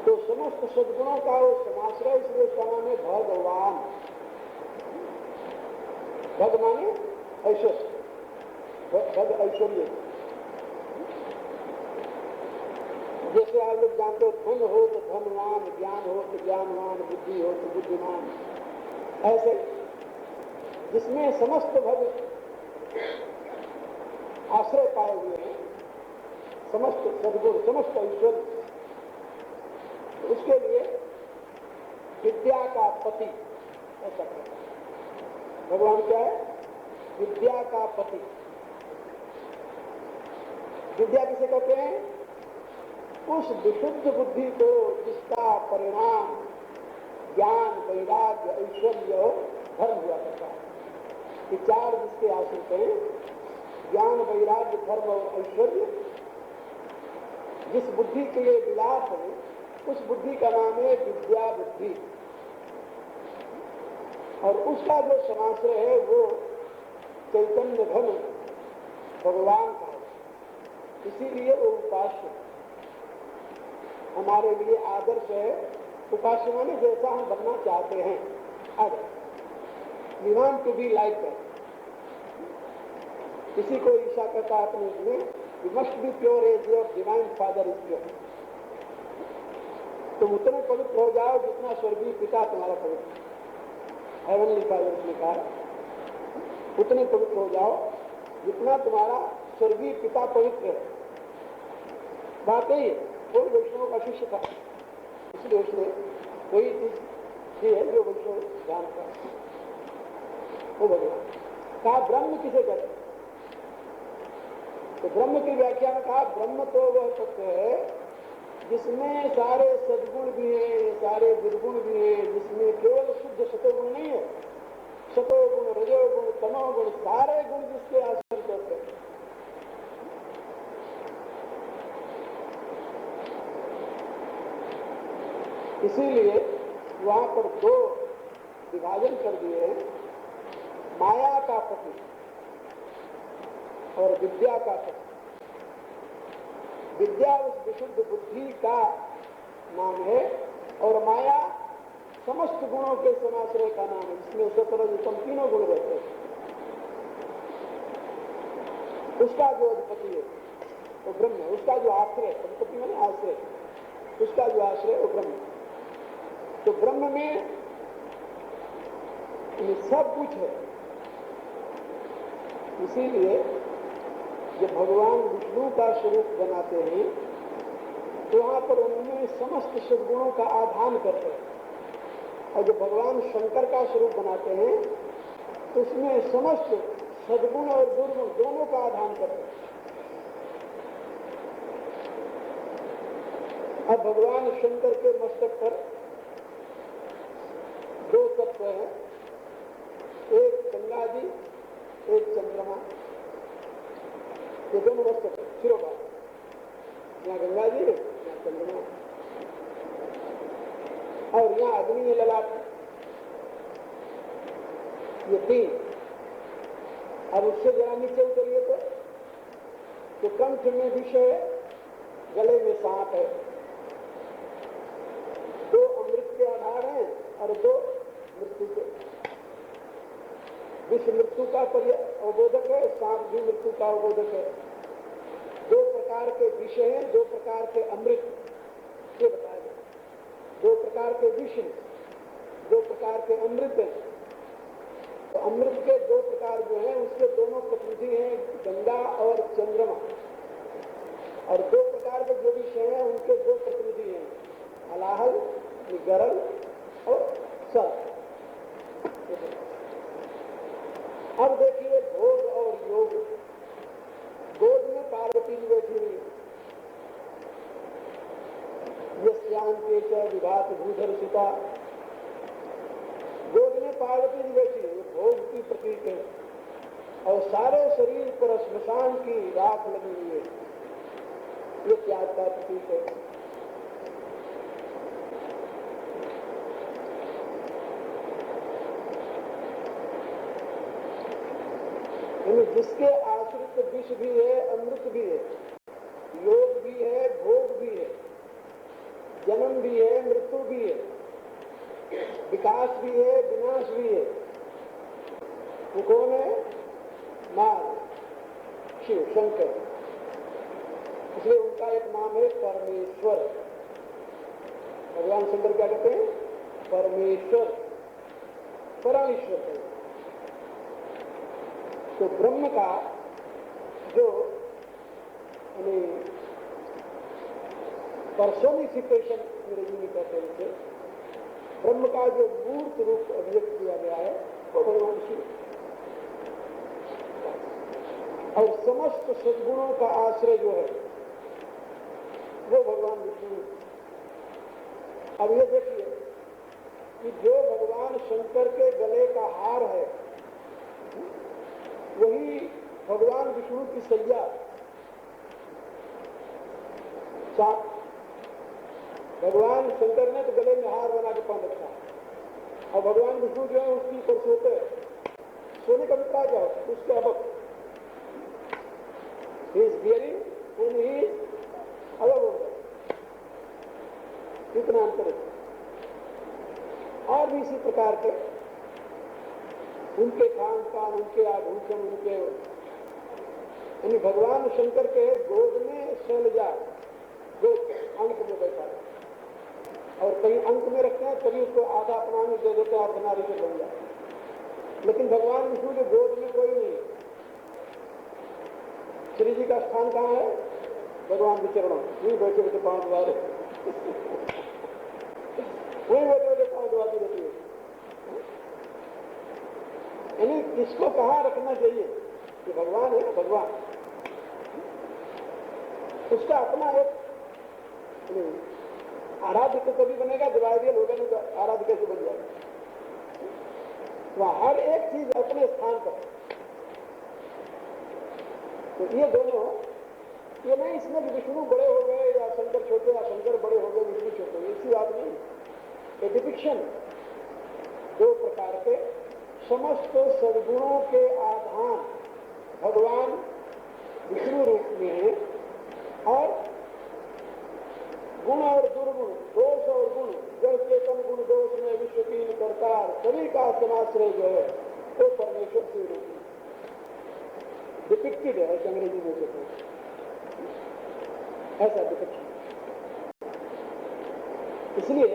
तो समस्त सद्गुणों का वो समाश्रय, इसलिए उसका नाम है भगवान। भग माने ऐश्वर्य, भग ऐश्वर्य। जैसे आप लोग जानते हो, धन हो तो धनवान, ज्ञान हो तो ज्ञानवान, बुद्धि हो तो बुद्धिमान। ऐसे जिसमें समस्त भग आश्रय पाए हुए हैं, समस्त सद्गुण, समस्त ऐश्वर्य, उसके लिए विद्या का पति ऐसा कहते हैं। भगवान क्या है? विद्या का पति। विद्या किसे कहते हैं? उस विशुद्ध बुद्धि को जिसका परिणाम ज्ञान, वैराग्य, ऐश्वर्य और धर्म हुआ करता है। ये चार जिसके आश्रित हैं, ज्ञान, वैराग्य, धर्म और ऐश्वर्य, जिस बुद्धि के लिए विलास है उस बुद्धि का नाम है विद्या बुद्धि। और उसका जो समाश्रय है वो चैतन्य धन भगवान का है, इसीलिए वो उपास्य हमारे लिए आदर्श है। उपास्य माने जैसा हम बनना चाहते हैं। We want to be like that. किसी को ईशा कहता है अपने में, you must be pure as your divine father is pure. तुम उतने पवित्र हो जाओ जितना स्वर्गीय पिता तुम्हारा पवित्र, हेवनली फादर ने कहा, उतने पवित्र हो जाओ जितना तुम्हारा स्वर्गीय पिता पवित्र है। वाकई कोई वैष्णव का शिष्य था, इसलिए उसने कोई चीज है जो वैष्णव जानता है वो भगवान कहा। ब्रह्म किसे कहते? तो ब्रह्म की व्याख्या में कहा ब्रह्म तो वह तत्व है जिसमें सारे सद्गुण भी हैं, सारे दुर्गुण भी हैं, जिसमें केवल शुद्ध सतोगुण नहीं है, सतोगुण, रजोगुण, तमोगुण, सारे गुण जिसके आश्रित होते हैं। इसीलिए वहां पर दो विभाजन कर दिए हैं, माया का पति और विद्या का पति। विद्या उस विशुद्ध बुद्धि का नाम है और माया समस्त गुणों के समाश्रय का नाम है, जिसमें सतरजतम तीनों गुण रहते हैं। उसका जो अधिपति है वो ब्रह्म है, उसका जो आश्रय, अधिपति माने आश्रय, उसका जो आश्रय वो ब्रह्म है। तो ब्रह्म में सब कुछ है। इसीलिए जब भगवान विष्णु का स्वरूप बनाते हैं तो वहां पर उनमें समस्त सद्गुणों का आधान करते हैं, और जब भगवान शंकर का स्वरूप बनाते हैं तो उसमें समस्त सद्गुण और दुर्गुण दोनों का आधान करते हैं। अब भगवान शंकर के मस्तक पर दो तत्व हैं, एक गंगा जी, एक चंद्रमा। ये दोनों मस्तक सिरों का, यहाँ गंगा जी, यहाँ चंद्रमा, और यहाँ अग्नि ललाट, ये तीन। अब उससे जरा नीचे उतरिए तो कंठ में विष है, गले में सांप है, दो अमृत के आधार हैं और दो मृत्यु के। विष मृत्यु का अवबोधक है, सांप भी मृत्यु का अवबोधक है। दो प्रकार के विष हैं, दो प्रकार के अमृत, ये बताया गया। दो प्रकार के विष हैं, दो प्रकार के अमृत हैं। तो अमृत के दो प्रकार जो हैं उसके दोनों प्रतिनिधि हैं गंगा और चंद्रमा, और दो प्रकार के जो विष हैं उनके दो प्रतिनिधि हैं हलाहल, गरल और सर्प। अब देखिए भोग और योग। गोद में पार्वती जी बैठी हुई, यस्यां के च विभात भूधर सुता। गोद में पार्वती जी बैठी है, भोग की प्रतीक है, और सारे शरीर पर श्मशान की राख लगी हुई है, ये त्याग का प्रतीक है। जिसके आश्रित विष भी है, अमृत भी है, योग भी है, भोग भी है, जन्म भी है, मृत्यु भी है, विकास भी है, विनाश भी है, वो कौन है? नाम शिव, शंकर। इसलिए उनका एक नाम है परमेश्वर। भगवान शंकर क्या कहते हैं? परमेश्वर, परमेश्वर है। तो ब्रह्म का जो पर्सोनिफिकेशन अंग्रेजी में कहते हैं, ब्रह्म का जो मूर्त रूप अभिव्यक्त किया गया है वो भगवान शिव। और समस्त सद्गुणों का आश्रय जो है वो भगवान विष्णु। अब ये देखिए कि जो भगवान शंकर के गले का हार है वही भगवान विष्णु की सैया साथ। भगवान शंकर ने तो गले में हार बना के पहन रखा है और भगवान विष्णु जो है उसकी ऊपर सोते हैं। सोने का भी कहा जाओ उसके अब बियरिंग इन ही अलग हो गया, इतना अंतर है। और भी इसी प्रकार के उनके खान पान, उनके आभूषण, उनके यानी भगवान शंकर के गोद में शैलजा जो अंक में बैठा है और कहीं अंक में रखते हैं कभी उसको आधा अपना में दे देते हैं और बनारी से बन जाए। लेकिन भगवान विष्णु के गोद में कोई नहीं। श्री जी का स्थान कहाँ है? भगवान के चरणों। वही बैठे बैठे पांच बार वही बैठे बैठे पांच बार रहती है। यानी इसको कहाँ रखना चाहिए कि भगवान है, भगवान उसका अपना एक आराध्य तो कभी बनेगा जब आइडियल होगा नहीं तो आराध्य कैसे बन जाएगा। वहां हर एक चीज अपने स्थान पर। तो ये दोनों ये नहीं इसमें विष्णु बड़े हो गए या शंकर छोटे या शंकर बड़े हो गए विष्णु छोटे, ऐसी बात नहीं। ये डिपिक्शन दो प्रकार के समस्त सद्गुणों के आधान भगवान विष्णु रूप में है और गुण और दुर्गुण, दोष और गुण, जड़ चेतन गुण दोष में विश्व तीन करतार सभी का समाश्रय जो है वो परमेश्वर के रूप में डिपिक्टेड है। अंग्रेजी में कहते हैं ऐसा डिपिक्शन। इसलिए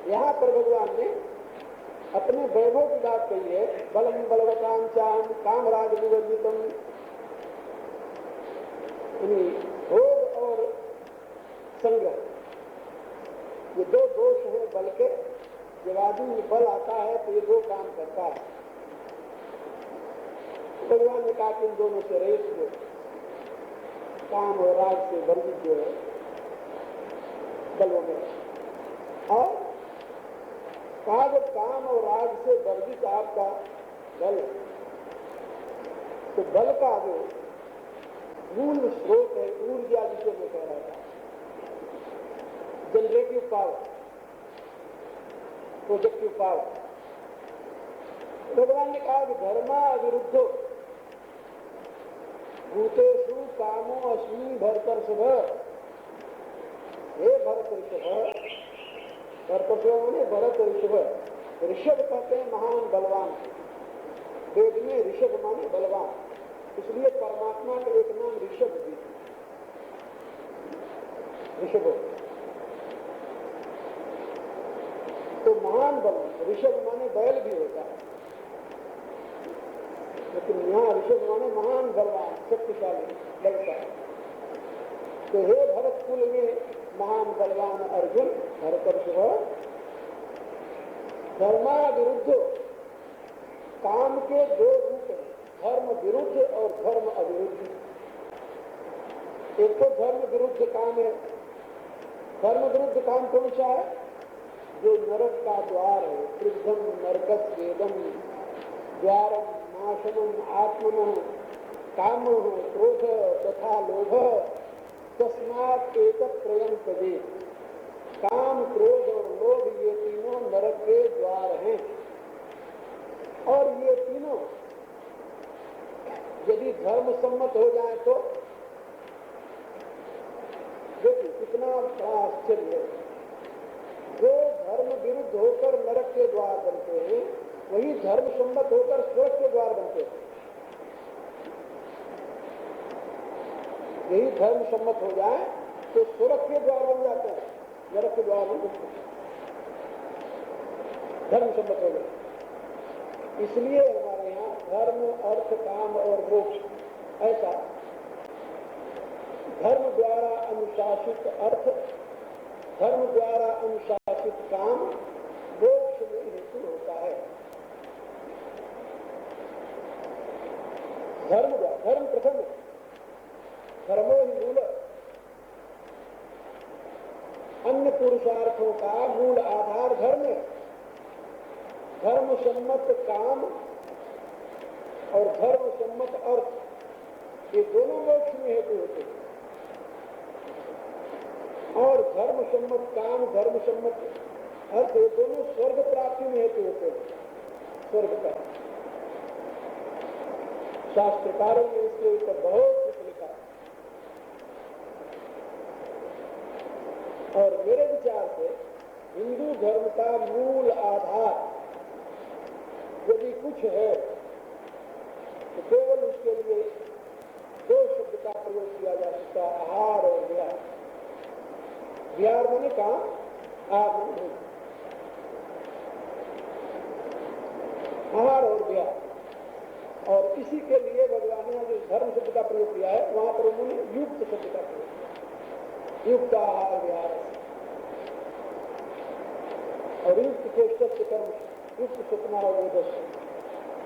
यहां पर भगवान ने अपने वैभव की बात कही है। बलम बलवताम चाम कामराग विवर्जितम, भोग और संग्रह ये दो दोष हैं बल के। जब आदमी में बल आता है तो ये दो काम करता है। भगवान ने कहा कि इन दोनों से रहित जो काम और राग से वर्जित जो है बलों में, और कहा जब काम और राग से वर्जित आपका बल तो बल का जो मूल स्रोत है ऊर्जा जिसे मैं कह रहा था, जनरेटिव पावर, प्रोजेक्टिव पावर। भगवान ने कहा कि धर्मा अविरुद्धो भूतेषु कामो अस्मि भरतर्षभ। हे भरत ऋषभ, भरतर्षभ माने भरत ऋषभ। ऋषभ कहते हैं महान बलवान, वेद में ऋषभ माने बलवान, इसलिए परमात्मा का एक नाम ऋषभ भी। ऋषभ तो महान बल, ऋषभ माने बैल भी होता है, लेकिन यहाँ ऋषभ माने महान बलवान, शक्तिशाली बलशाली। तो हे भरत कुल में महान बलवान अर्जुन भरतर्षभ, धर्मा विरुद्ध काम के दो रूप हैं, धर्म विरुद्ध और धर्म अविरुद्ध। एक तो धर्म विरुद्ध काम है। धर्म विरुद्ध काम कौन सा है? जो नरक का द्वार है, त्रिभम नरकस्येदम द्वारम नाशनम आत्मनः काम क्रोध तथा लोभ तस्मात् एतत्त्रयं त्यजेत्। काम, क्रोध और लोभ ये तीनों नरक के द्वार हैं। और ये तीनों यदि धर्म सम्मत हो जाए तो देखिए कितना बड़ा आश्चर्य है। जो धर्म विरुद्ध होकर नरक के द्वार बनते हैं वही धर्म सम्मत होकर स्वर्ग के द्वार बनते हैं। यही धर्म सम्मत हो जाए तो स्वर्ग के द्वार बन जाते हैं, नरक के द्वार नहीं बनते। धर्म सम्मत हो जाए। इसलिए हमारे यहाँ धर्म, अर्थ, काम और मोक्ष ऐसा धर्म द्वारा अनुशासित अर्थ, धर्म द्वारा अनुशासित काम मोक्ष में हेतु होता है। धर्म प्रथम है, धर्मो ही मूल। अन्य पुरुषार्थों का मूल आधार धर्म है। धर्म सम्मत काम और धर्म सम्मत अर्थ, ये दोनों मोक्ष में हेतु होते हैं। और धर्म सम्मत काम, धर्म सम्मत अर्थ, ये दोनों स्वर्ग प्राप्ति में हेतु होते हैं। स्वर्ग का शास्त्रकारों ने इसके ऊपर बहुत कुछ लिखा। और मेरे विचार से हिंदू धर्म का मूल आधार यदि कुछ है तो केवल उसके लिए दो शब्द का प्रयोग किया जा सकता है, आहार और विहार। विहार माने काम, आहार माने भोजन। आहार और विहार, और इसी के लिए भगवान ने जो धर्म शब्द का प्रयोग किया है वहां पर उन्होंने युक्त शब्द का प्रयोग किया। युक्त आहार विहार और युक्त के सत्य कर्म, युक्त सपना और बोधस,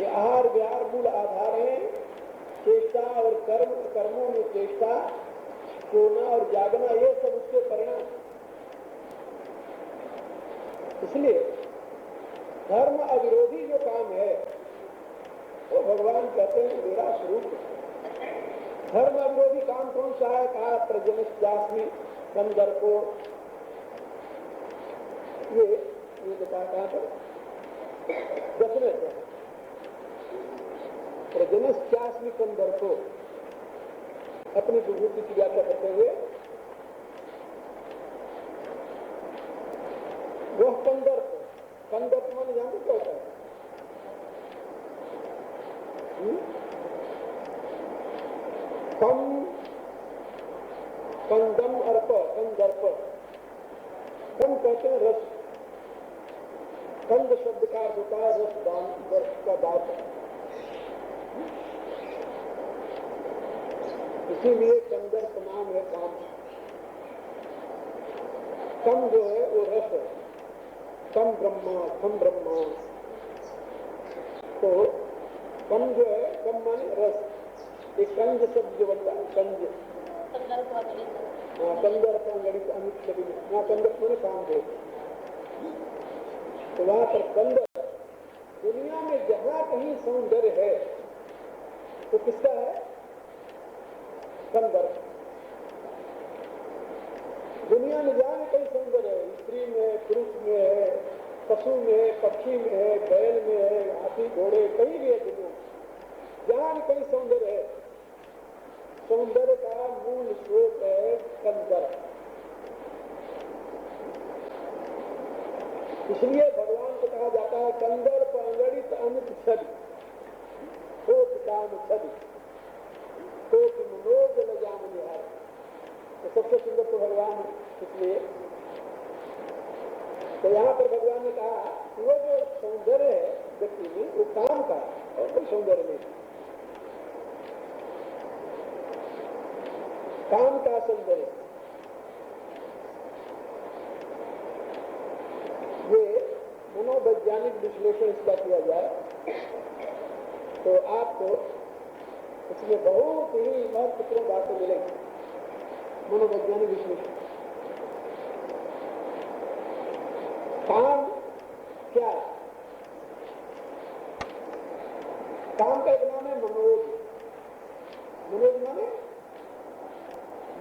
ये आहार विहार मूल आधार है। चेष्टा और कर्म, कर्मों में चेष्टा, सोना और जागना, ये सब उसके परिणाम। इसलिए धर्म अविरोधी जो काम है वो भगवान कहते हैं मेरा स्वरूप है। धर्म अविरोधी काम कौन सा है? कहा प्रजनस्यास्मि संदर्भो, ये बता कहा पर 10वें अध्याय, प्रजनस्यास्मि संदर्भो, अपनी विभूति की व्याख्या करते हुए वह कंदर्प, कंदर्प माने जानते क्या होता है? कम कंदम अर्प, कंदर्प। कम कहते हैं रस। कंद शब्द का अर्थ होता है रस दान, रस का दान। इसीलिए कंदर्प नाम है काम। कम जो है वो रस है। कम ब्रह्मा, कम ब्रह्मा। तो कम जो है, कम माने रस। एक कंज शब्द जो बनता है, कंज, कंदर्प अंगणित अमित शब्द, यहाँ कंदर्प माने काम दो। तो वहां पर कंदर्प, दुनिया में जहां कहीं सौंदर्य है तो किसका है? कंदर्प। दुनिया में जहां कहीं सौंदर्य है, स्त्री में, पुरुष में है, पशु में है, पक्षी में है, बैल में है, हाथी घोड़े, कहीं भी है दुनिया, जहां भी कहीं सौंदर्य है, सौंदर्य का मूल स्रोत है कंदर्प। इसलिए भगवान को कहा जाता है कंदर्प अंगणित अमित छवि, कोप काम छवि, कोप मनोजल जाम निहार। तो सबसे सुंदर तो भगवान है। इसलिए तो यहाँ पर भगवान ने कहा कि वो जो सौंदर्य है व्यक्ति में, वो काम का और कोई सौंदर्य नहीं, काम का सौंदर्य। ये मनोवैज्ञानिक विश्लेषण इसका किया जाए तो आपको इसमें बहुत ही महत्वपूर्ण बातें मिलेंगी। मनोवैज्ञानिक विश्लेषण, काम क्या है? काम का एक नाम है मनोज। मनोज माने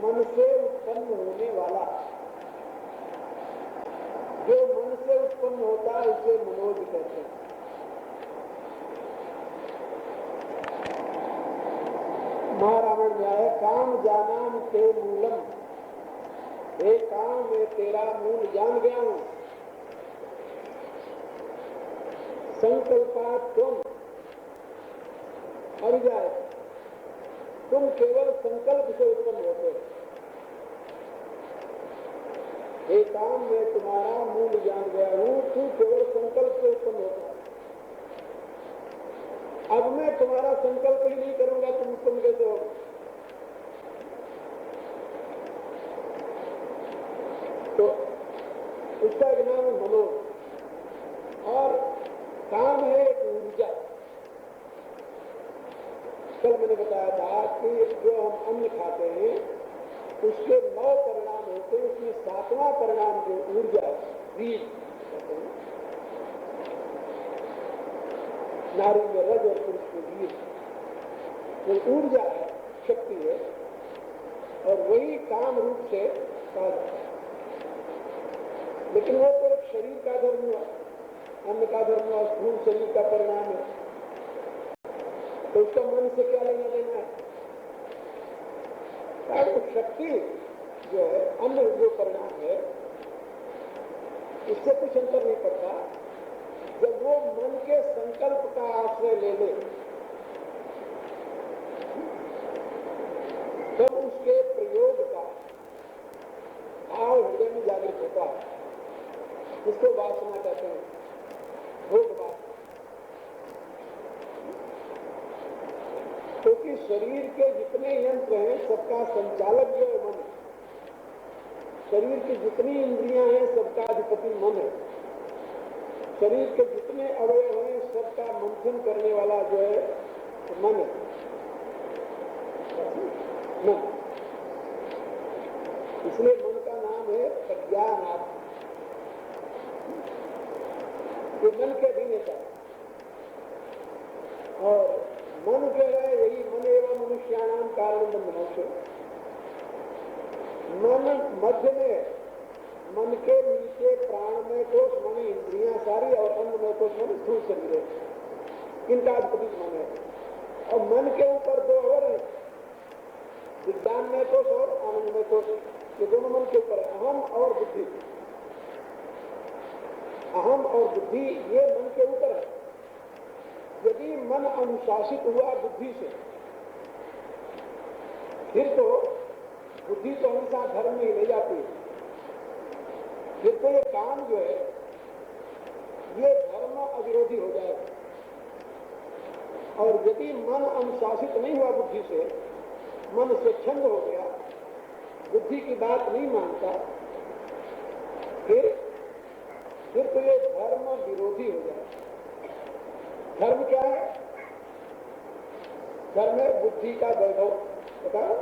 मन से उत्पन्न होने वाला। जो मन से उत्पन्न होता है उसे मनोज कहते हैं। महारामायण में आया काम जानाम ते मूलम, हे काम मैं तेरा मूल जान गया हूं। संकल्पा तुम अभिजाय, तुम केवल संकल्प से उत्पन्न होते हो। हे काम मैं तुम्हारा मूल जान गया हूं, तू केवल संकल्प से उत्पन्न होता है। अब मैं तुम्हारा संकल्प ही नहीं करूंगा, तुम उत्पन्न कैसे हो? तो उसका एक नाम है मनोज। और काम है एक ऊर्जा। कल मैंने उसके 9 परिणाम होते हैं, उसमें 7वां परिणाम जो ऊर्जा बीज कहते हैं, नारी में रज और पुरुष में वीर, वो ऊर्जा है, शक्ति है, और वही काम रूप से कहा जाता है। लेकिन वो तो एक शरीर का धर्म हुआ, अन्न का धर्म हुआ, स्थूल शरीर का परिणाम है, तो उसका मन से क्या लेना देना है? तो शक्ति जो है, अन्न जो परिणाम है, इससे कुछ अंतर नहीं पड़ता। जब वो मन के संकल्प का आश्रय ले ले, तब उसके प्रयोग का भाव हृदय में जागृत होता है, जिसको वासना कहते हैं, भोग वासना। क्योंकि शरीर के जितने यंत्र हैं, सबका संचालक जो है मन है। शरीर की जितनी इंद्रियां हैं, सबका अधिपति मन है। शरीर के जितने अवयव हैं, सबका मंथन करने वाला जो है मन है। मन, इसलिए मन का नाम है प्रज्ञानात्मा। ये मन के अधीनता है, और मन जो है यही मन एवं मनुष्याणाम कारण बंधमोक्ष। मन मध्य में, मन के नीचे प्राण में कोश मन इंद्रियां सारी, और अन्न में कोश मन स्थूल शरीर है, इनका अधिपति मन है। और मन के ऊपर 2 और है, विज्ञान में कोश और आनंद में कोश, ये दोनों मन के ऊपर है, अहम और बुद्धि। अहम और बुद्धि ये मन के ऊपर है। यदि मन अनुशासित हुआ बुद्धि से, फिर तो बुद्धि तो हमेशा धर्म में ही ले जाती है। फिर तो ये काम जो है, ये धर्म अविरोधी हो जाएगा। और यदि मन अनुशासित नहीं हुआ बुद्धि से, मन स्वच्छंद हो गया, बुद्धि की बात नहीं मानता, फिर तो ये धर्म विरोधी हो जाएगा। धर्म क्या है? धर्म है बुद्धि का वैभव। बताओ,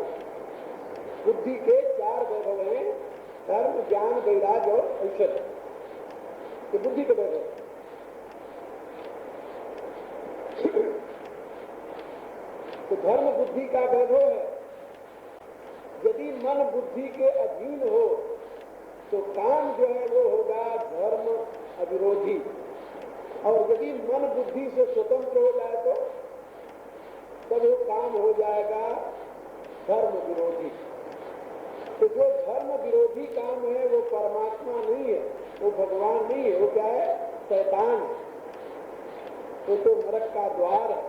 बुद्धि के 4 वैभव हैं, धर्म, ज्ञान, वैराग्य और ऐश्वर्य। ये बुद्धि के वैभव। तो धर्म बुद्धि का वैभव है। यदि मन बुद्धि के अधीन हो, तो काम जो है वो होगा धर्म अविरोधी। और यदि मन बुद्धि से स्वतंत्र हो जाए, तो तब वो काम हो जाएगा धर्म विरोधी। तो जो धर्म विरोधी काम है, वो परमात्मा नहीं है, वो भगवान नहीं है, वो क्या है? शैतान है। वो तो नरक का द्वार है।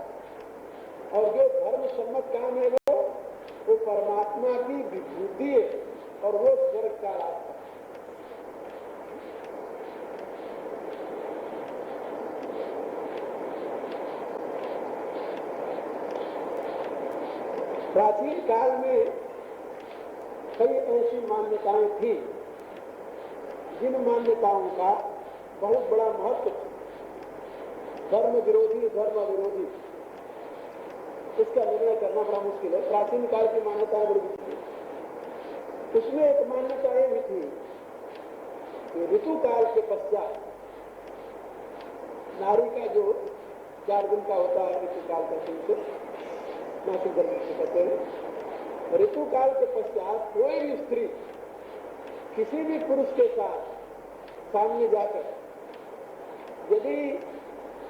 और जो धर्म सम्मत काम है, वो परमात्मा की विभूति है, और वो स्वर्ग का रास्ता। प्राचीन काल में कई ऐसी मान्यताएं थी, जिन मान्यताओं का बहुत बड़ा महत्व था। धर्म विरोधी, धर्म विरोधी, इसका निर्णय करना बड़ा मुश्किल है। प्राचीन काल की मान्यताएं बड़ी मुश्किल है। उसमें एक मान्यता यह भी थी कि ऋतु काल के पश्चात नारी का जो 4 दिन का होता है, ऋतु काल का दिन मासिक धर्म से कहते हैं। ऋतु काल के पश्चात कोई भी स्त्री किसी भी पुरुष के साथ सामने जाकर यदि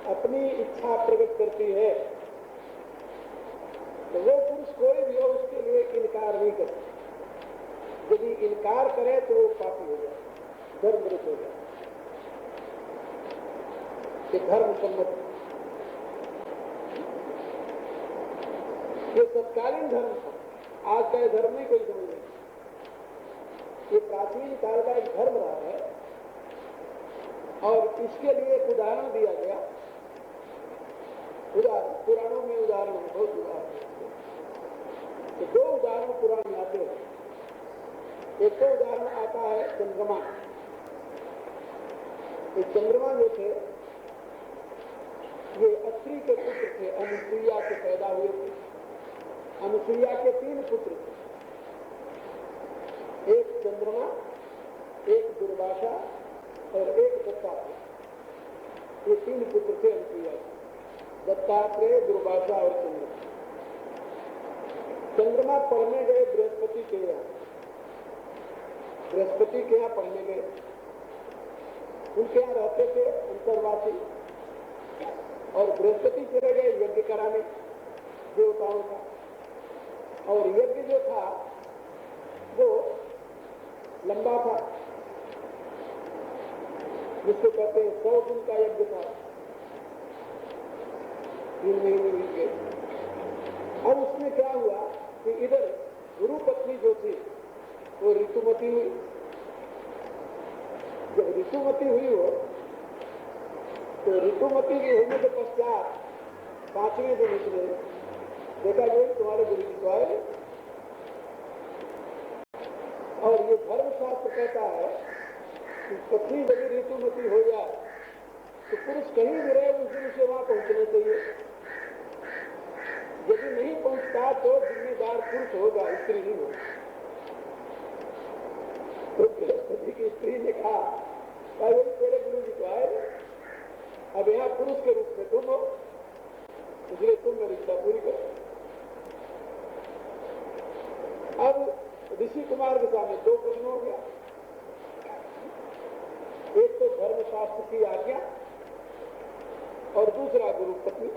अपनी इच्छा प्रकट करती है, तो वो पुरुष कोई भी हो, उसके लिए इनकार नहीं कर सकता। यदि इनकार करे तो वो पापी हो जाए, धर्म विरुद्ध हो जाए। ये धर्म सम्मत, ये तत्कालीन धर्म था। आज का ये धर्म नहीं कोई समझ नहीं। ये प्राचीन काल का एक धर्म रहा है, और इसके लिए एक उदाहरण दिया गया। उदाहरण पुराणों में उदाहरण है, बहुत उदाहरण है। तो 2 उदाहरण पुराण में आते हैं। एक तो उदाहरण आता है चंद्रमा। ये चंद्रमा जो थे, ये अत्रि के पुत्र थे, अनुसुईया से पैदा हुए थे। अनुसुईया के 3 पुत्र थे। चंद्रमा, एक दुर्वासा और एक दत्तात्रेय। ये 3 पुत्र थे अनुसुईया। दत्तात्रेय, दुर्वासा और चंद्रमा। चंद्रमा पढ़ने गए बृहस्पति के यहाँ। बृहस्पति के यहाँ पढ़ने गए। उनके यहाँ रहते थे अंतर्वासी। और बृहस्पति चले गए यज्ञ कराने देवताओं का। और यज्ञ जो था वो लंबा था, जिसको कहते हैं 100 दिन का यज्ञ था। 3 महीने बीत गए। अब उसमें क्या हुआ कि इधर गुरु पत्नी जो थी वो ऋतुमती हुई। जब ऋतुमती हुई हो तो ऋतुमती के होने के पश्चात 5वें दिन उसने देखा गया तुम्हारे गुरु जी तो आए। और ये धर्मशास्त्र कहता है कि पत्नी यदि ऋतुमती हो जाए तो पुरुष कहीं भी रहे उस दिन उसे वहां पहुंचना चाहिए। यदि नहीं पहुंचता तो जिम्मेदार पुरुष होगा, स्त्री नहीं होगा। तो बृहस्पति की स्त्री ने कहा तेरे गुरु जी तो आए, अब यहाँ पुरुष के रूप में तुम हो, इसलिए तुम मेरी इच्छा पूरी करो। अब ऋषि कुमार के सामने 2 प्रश्न हो गया। एक तो धर्मशास्त्र की आज्ञा और दूसरा गुरु पत्नी।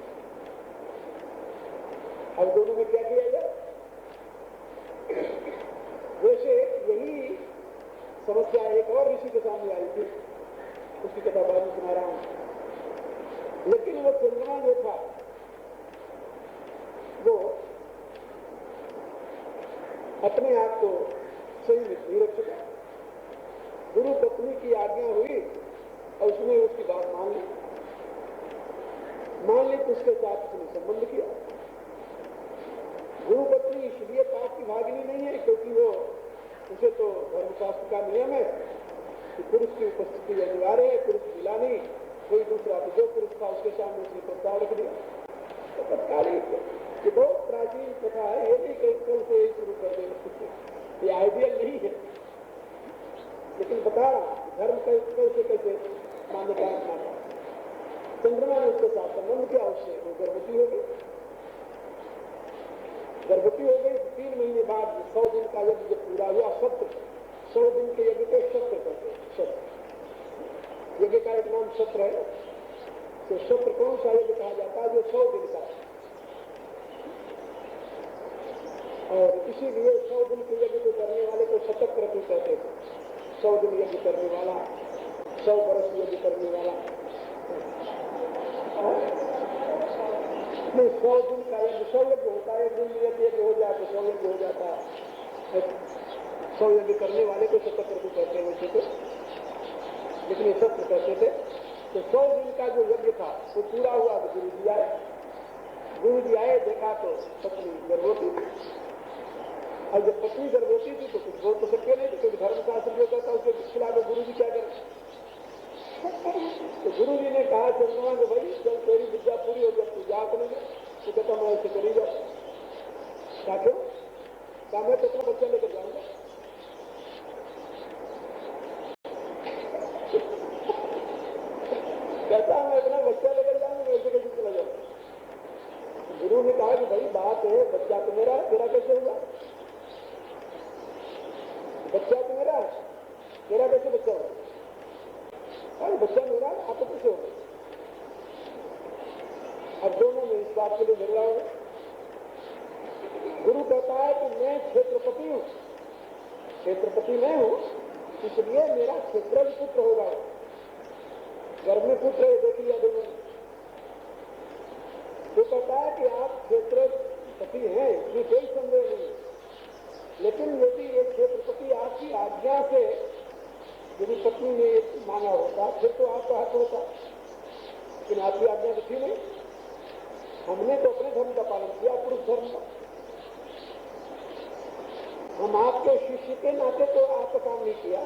अब दोनों में क्या किया जाए? वैसे यही समस्या एक और ऋषि के सामने आई थी, उसकी कथा बाद में सुना रहा हूं। लेकिन वो चंद्रमा जो था वो अपने आप को सही नहीं रख सका। गुरु पत्नी की आज्ञा हुई और उसने उसकी बात मान ली। तो उसके साथ उसने संबंध किया। गुरु पत्नी इसलिए पाप की भागिनी नहीं है क्योंकि वो उसे तो धर्मशास्त्र का नियम है कि पुरुष की उपस्थिति अनिवार्य है, पुरुष मिला नहीं। कोई दूसरा तो जो पुरुष था उसके सामने उसने प्रस्ताव रख दिया। तो तत्कालिक ये बहुत प्राचीन कथा है, ये नहीं कहीं कल से ही शुरू कर देना, ये आइडियल नहीं है। लेकिन बता रहा धर्म कैसे कैसे मान्यता माना। चंद्रमा ने उसके साथ संबंध किया, उससे वो गर्भवती हो गई। गर्भवती हो गई 3 महीने बाद 100 दिन का यज्ञ जब पूरा हुआ, सत्र 100 दिन के यज्ञ को सत्र कहते हैं। सत्र यज्ञ का एक नाम सत्र है। तो सत्र कौन सा यज्ञ कहा जाता है? जो 100 दिन का। और इसीलिए 100 दिन के यज्ञ को करने वाले को शतक क्रतु कहते थे। 100 दिन यज्ञ करने वाला, 100 वर्ष यज्ञ करने वाला। नहीं, 100 दिन का यज्ञ 100 यज्ञ होता है। 1 दिन में यज्ञ हो जाए तो 100 यज्ञ हो जाता है। 100 यज्ञ करने वाले को शतक क्रतु कहते हैं वैसे तो, लेकिन ये सत्र कहते थे। तो 100 दिन का जो यज्ञ था वो पूरा हुआ तो गुरु जी आए। गुरु जी आए, देखा तो पत्नी गर्भवती थी। और जब पत्नी गर्भवती थी तो कुछ बोल तो सकते नहीं थे क्योंकि धर्मशास्त्र जो कहता उसके खिलाफ गुरु जी क्या करें। तो गुरु जी ने कहा चंद्रमा को भाई जब तेरी विद्या पूरी हो जब तू जा करेंगे तो कहता मैं ऐसे करी जाऊँ। क्या क्यों? क्या मैं तो अपना बच्चा लेकर जाऊंगा। कहता मैं अपना बच्चा लेकर जाऊंगा, मैं ऐसे कैसे चला जाऊंगा। गुरु ने कहा कि भाई बात है बच्चा तो मेरा है, तेरा कैसे होगा? बच्चा तो मेरा है, तेरा कैसे बच्चा होगा? अरे बच्चा मेरा है, आपको कैसे होगा? अब दोनों में इस बात के लिए झगड़ा होगा। गुरु कहता है कि मैं क्षेत्रपति हूं, क्षेत्रपति मैं हूं, इसलिए मेरा क्षेत्र पुत्र होगा। घर में पुत्र है, देख लिया दोनों। वो कहता है कि आप क्षेत्रपति हैं, ये कोई संदेह नहीं है। लेकिन यदि ये क्षेत्रपति आपकी आज्ञा से यदि पत्नी ने मांगा होता फिर तो आपका हक होता, लेकिन आपकी आज्ञा तो थी नहीं। हमने तो अपने धर्म का पालन किया, पुरुष धर्म का। हम आपके शिष्य के नाते तो आपका काम नहीं किया,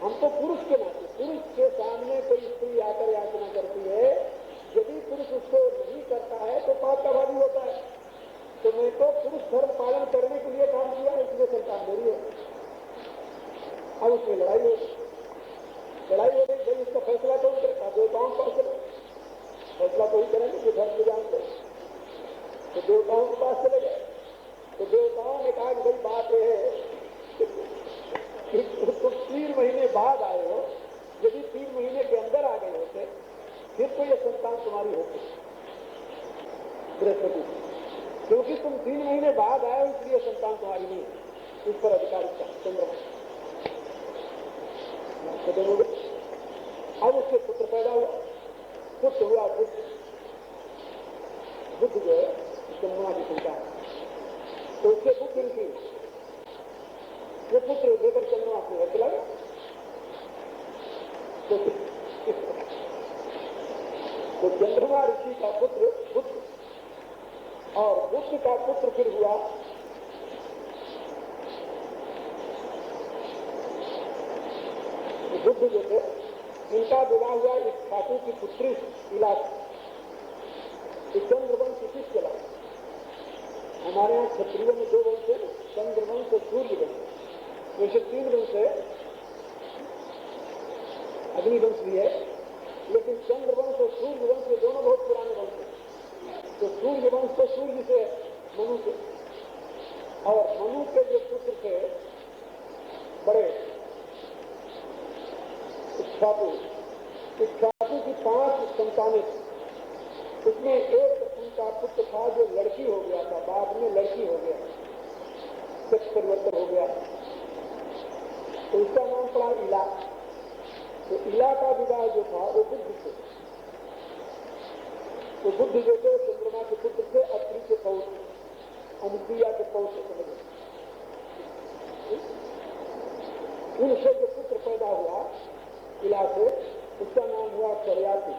हम तो पुरुष के नाते। पुरुष के सामने कोई स्त्री आकर याचना करती है, यदि पुरुष उसको नहीं करता है तो पाप का भागी होता है। तो मैं तो पुरुष धर्म पालन करने के लिए काम किया, इसलिए संतान मेरी है। अब उसमें लड़ाई हो गई भाई इसका फैसला कौन करेगा? देवताओं के पास चले, फैसला तो ही करेंगे जो धर्म को जानते हैं। तो देवताओं के पास चले गए। तो देवताओं ने कहा कि भाई बात यह है कि तुम 3 महीने बाद आए हो, यदि 3 महीने के अंदर आ गए होते फिर तो यह संतान तुम्हारी होती बृहस्पति, क्योंकि तुम 3 महीने बाद आए हो इसलिए संतान तुम्हारी नहीं है। इस पर अधिकार इसका चंद्रमा खत्म हो गए। अब उससे पुत्र पैदा हुआ, पुत्र हुआ बुद्ध। बुद्ध जो है चंद्रमा की संतान, तो उससे बुद्ध ऋषि वो पुत्र लेकर चंद्रमा अपने घर चला गया। तो चंद्रमा ऋषि का पुत्र बुद्ध, और बुद्ध का पुत्र फिर हुआ बुद्ध जो थे, इनका विवाह हुआ इस ठाकुर की पुत्री इला से। चंद्रवंश किस चला? हमारे यहाँ क्षत्रियों में 2 वंश है, चंद्रवंश और सूर्य वंश। वैसे 3 वंश है, अग्निवंश भी है, लेकिन चंद्रवंश और सूर्य वंश ये दोनों बहुत पुराने वंश हैं। तो सूर्य वंश तो सूर्य से, मनु से, और मनु के जो पुत्र थे बड़े इक्ष्वाकु की 5 संतानें थी। उसमें एक उनका पुत्र था जो लड़की हो गया था, बाद में लड़की हो गया, सेक्स परिवर्तन हो गया, तो उसका नाम पड़ा इला। तो इला का विवाह जो था वो बुद्ध से। तो बुद्ध जो थे चंद्रमा के पुत्र थे, अत्रि के पौत्र, अनुप्रिया के पौत्र समझे। उनसे जो पुत्र पैदा हुआ इला से, उसका नाम हुआ चरयाति।